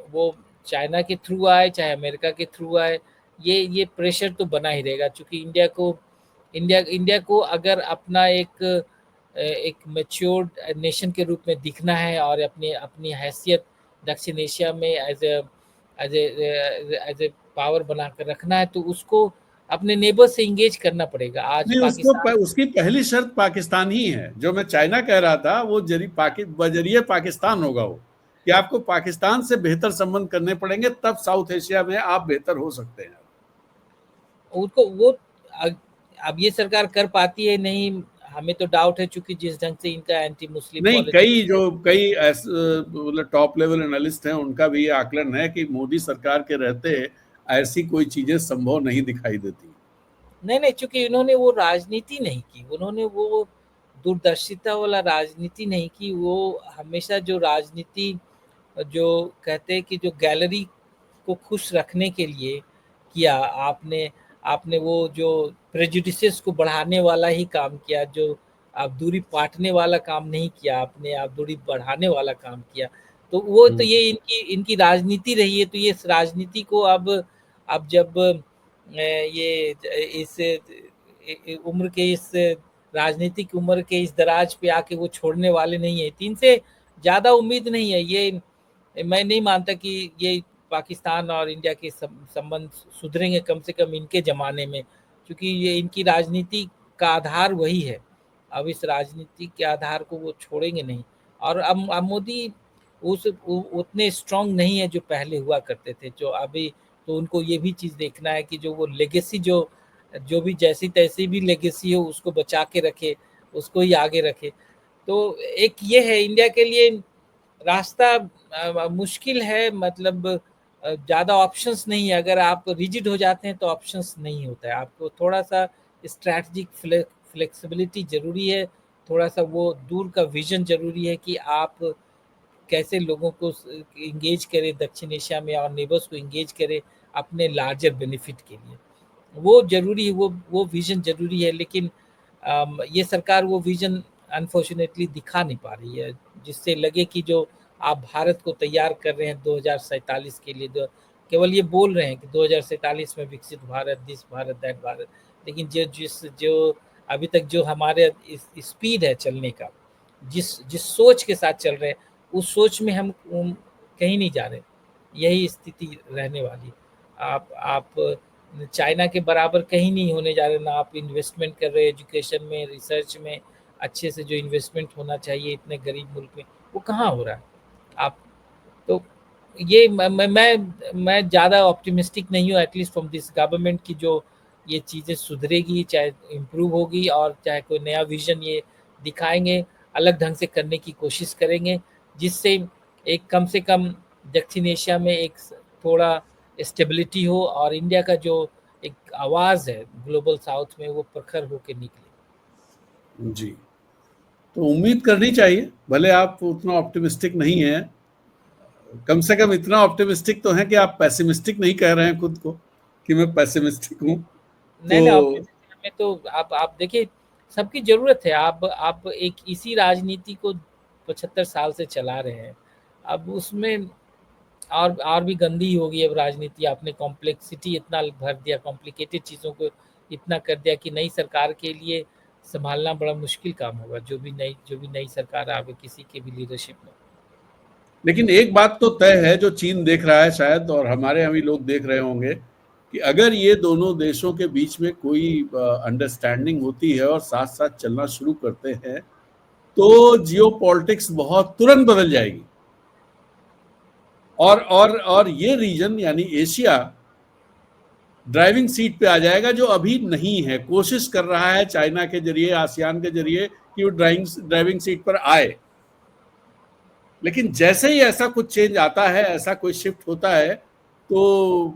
S2: वो चाइना के थ्रू आए चाहे अमेरिका के थ्रू आए, ये प्रेशर तो बना ही रहेगा। चूँकि इंडिया को अगर अपना एक मैच्योर्ड नेशन के रूप में दिखना है और अपनी अपनी हैसियत दक्षिण एशिया में एज ए पावर बनाकर रखना है, तो उसको अपने नेबर से इंगेज करना पड़ेगा। आज
S1: नहीं,
S2: पाकिस्तान
S1: उसकी पहली शर्त पाकिस्तान ही है। जो मैं चाइना कह रहा था वो बजरिए पाकिस्तान होगा वो, कि आपको पाकिस्तान से बेहतर संबंध करने पड़ेंगे, तब साउथ एशिया में आप बेहतर हो सकते हैं।
S2: उनको वो अब ये सरकार कर पाती है नहीं, हमें तो डाउट है, चूंकि जिस ढंग से इनका एंटी मुस्लिम
S1: नहीं,
S2: पॉलिटिक्स है।
S1: कई मतलब टॉप लेवल एनालिस्ट हैं, उनका भी ये आकलन है कि मोदी सरकार के रहते ऐसी कोई चीजें संभव नहीं दिखाई देती।
S2: नहीं, चूंकि इन्होंने वो राजनीति नहीं की, उन्होंने वो दूरदर्शिता वाला राजनीति नहीं की। वो हमेशा जो राजनीति, जो कहते हैं कि जो गैलरी को खुश रखने के लिए किया, आपने आपने वो जो प्रेजुडिसेस को बढ़ाने वाला ही काम किया, जो आप दूरी पाटने वाला काम नहीं किया आपने, आप दूरी बढ़ाने वाला काम किया। तो वो तो ये इनकी राजनीति रही है। तो ये इस राजनीति को अब जब ये इस उम्र के इस राजनीतिक उम्र के इस दराज पे आके वो छोड़ने वाले नहीं है। तीन से ज़्यादा उम्मीद नहीं है। ये मैं नहीं मानता कि ये पाकिस्तान और इंडिया के संबंध सुधरेंगे, कम से कम इनके ज़माने में, क्योंकि ये इनकी राजनीति का आधार वही है। अब इस राजनीति के आधार को वो छोड़ेंगे नहीं। और अब मोदी उतने स्ट्रांग नहीं है जो पहले हुआ करते थे, जो अभी। तो उनको ये भी चीज़ देखना है कि जो वो लेगेसी जो भी जैसी तैसी भी लेगेसी हो उसको बचा के रखे, उसको ही आगे रखे। तो एक ये है इंडिया के लिए रास्ता मुश्किल है, मतलब ज़्यादा ऑप्शंस नहीं है। अगर आप रिजिड हो जाते हैं तो ऑप्शंस नहीं होता है। आपको थोड़ा सा स्ट्रैटेजिक फ्लेक्सिबिलिटी ज़रूरी है, थोड़ा सा वो दूर का विजन ज़रूरी है कि आप कैसे लोगों को इंगेज करें दक्षिण एशिया में, और नेबर्स को इंगेज करें अपने लार्जर बेनिफिट के लिए। वो ज़रूरी है, वो विज़न ज़रूरी है। लेकिन ये सरकार वो विज़न अनफॉर्चुनेटली दिखा नहीं पा रही है, जिससे लगे कि जो आप भारत को तैयार कर रहे हैं 2047 के लिए, केवल ये बोल रहे हैं कि 2047 में विकसित भारत, दिस भारत, दैट भारत। लेकिन जो अभी तक जो हमारे स्पीड है चलने का, जिस सोच के साथ चल रहे हैं, उस सोच में हम कहीं नहीं जा रहे। यही स्थिति रहने वाली है। आप चाइना के बराबर कहीं नहीं होने जा रहे, ना आप इन्वेस्टमेंट कर रहे हैं एजुकेशन में, रिसर्च में, अच्छे से जो इन्वेस्टमेंट होना चाहिए इतने गरीब मुल्क में, वो कहाँ हो रहा है। आप तो ये मैं ज़्यादा ऑप्टिमिस्टिक नहीं हूँ एटलीस्ट फ्रॉम दिस गवर्नमेंट की, जो ये चीज़ें सुधरेगी, चाहे इम्प्रूव होगी और चाहे कोई नया विज़न ये दिखाएँगे, अलग ढंग से करने की कोशिश करेंगे, जिससे एक कम से कम दक्षिण एशिया में एक थोड़ा स्टेबिलिटी हो और इंडिया का जो एक आवाज़ है ग्लोबल साउथ में वो प्रखर होके निकले।
S1: जी, तो उम्मीद करनी चाहिए, भले आप उतना ऑप्टिमिस्टिक नहीं हैं, कम से कम इतना ऑप्टिमिस्टिक तो है कि आप पेसिमिस्टिक नहीं कह रहे हैं खुद को कि मैं पेसिमिस्टिक हूँ।
S2: नहीं
S1: तो
S2: ऑप्टिमिज्म में तो आप देखिए सबकी ज़रूरत है। आप एक इसी राजनीति को 75 साल से चला रहे हैं। अब उसमें और भी गंदी हो गई अब राजनीति। आपने कॉम्प्लेक्सिटी इतना भर दिया, कॉम्प्लिकेटेड चीज़ों को इतना कर दिया कि नई सरकार के लिए सँभालना बड़ा मुश्किल काम होगा, जो भी नई सरकार आवे किसी के भी लीडरशिप में।
S1: लेकिन एक बात तो तय है, जो चीन देख रहा है शायद, और हमारे यहाँ भी लोग देख रहे होंगे, कि अगर ये दोनों देशों के बीच में कोई अंडरस्टैंडिंग होती है और साथ साथ चलना शुरू करते हैं, तो जियोपॉलिटिक्स बहुत तुरंत बदल जाएगी। और ये रीजन यानी एशिया ड्राइविंग सीट पे आ जाएगा, जो अभी नहीं है। कोशिश कर रहा है चाइना के जरिए, आसियान के जरिए, कि वो ड्राइविंग सीट पर आए, लेकिन जैसे ही ऐसा कुछ चेंज आता है, ऐसा कोई शिफ्ट होता है, तो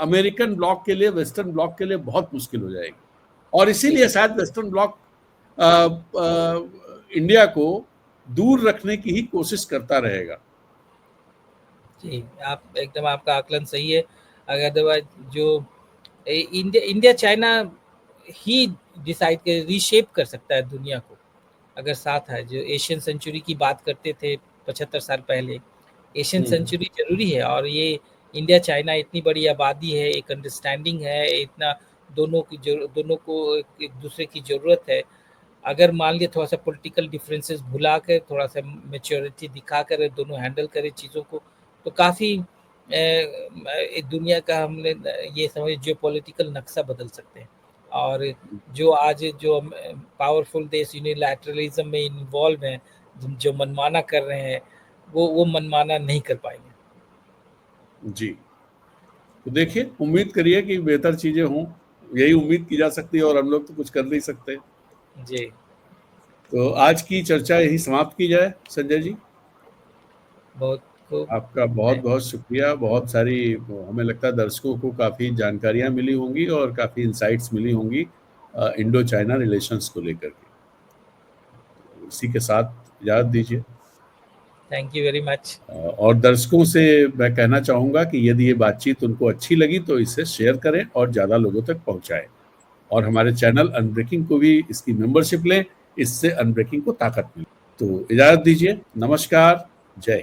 S1: अमेरिकन ब्लॉक के लिए, वेस्टर्न ब्लॉक के लिए बहुत मुश्किल हो जाएगी। और इसीलिए शायद वेस्टर्न ब्लॉक इंडिया को दूर रखने की ही कोशिश करता रहेगा।
S2: जी, आप एकदम, आपका आकलन सही है। अगर अदरवाइज जो इंडिया चाइना ही डिसाइड कर रीशेप कर सकता है दुनिया को, अगर साथ है। जो एशियन सेंचुरी की बात करते थे 75 साल पहले, एशियन सेंचुरी जरूरी है। और ये इंडिया चाइना इतनी बड़ी आबादी है, एक अंडरस्टैंडिंग है, इतना दोनों को एक दूसरे की ज़रूरत है। अगर मान लिया थोड़ा सा पॉलिटिकल डिफरेंसेस भुला कर, थोड़ा सा मैच्योरिटी दिखा कर दोनों हैंडल करें चीज़ों को, तो काफ़ी दुनिया का हमने ये समझ जो पॉलिटिकल नक्शा बदल सकते हैं। और जो आज जो पावरफुल देश यूनिलैटरलिज्म में इन्वॉल्व हैं, जो मनमाना कर रहे हैं, वो मनमाना नहीं कर पाएंगे।
S1: जी, तो देखिए, उम्मीद करिए कि बेहतर चीजें हों, यही उम्मीद की जा सकती है, और हम लोग तो कुछ कर नहीं सकते।
S2: जी,
S1: तो आज की चर्चा यही समाप्त की जाए। संजय जी,
S2: बहुत खूब।
S1: आपका बहुत बहुत शुक्रिया। बहुत सारी, हमें लगता है दर्शकों को काफ़ी जानकारियाँ मिली होंगी और काफ़ी इंसाइट्स मिली होंगी इंडो चाइना रिलेशंस को लेकर के। इसी के साथ इजाज़त दीजिए।
S2: Thank you very much.
S1: और दर्शकों से मैं कहना चाहूँगा कि यदि ये बातचीत उनको अच्छी लगी तो इसे शेयर करें और ज़्यादा लोगों तक पहुँचाएं। और हमारे चैनल अनब्रेकिंग को भी इसकी मेंबरशिप लें, इससे अनब्रेकिंग को ताकत मिले। तो इजाज़त दीजिए, नमस्कार, जय।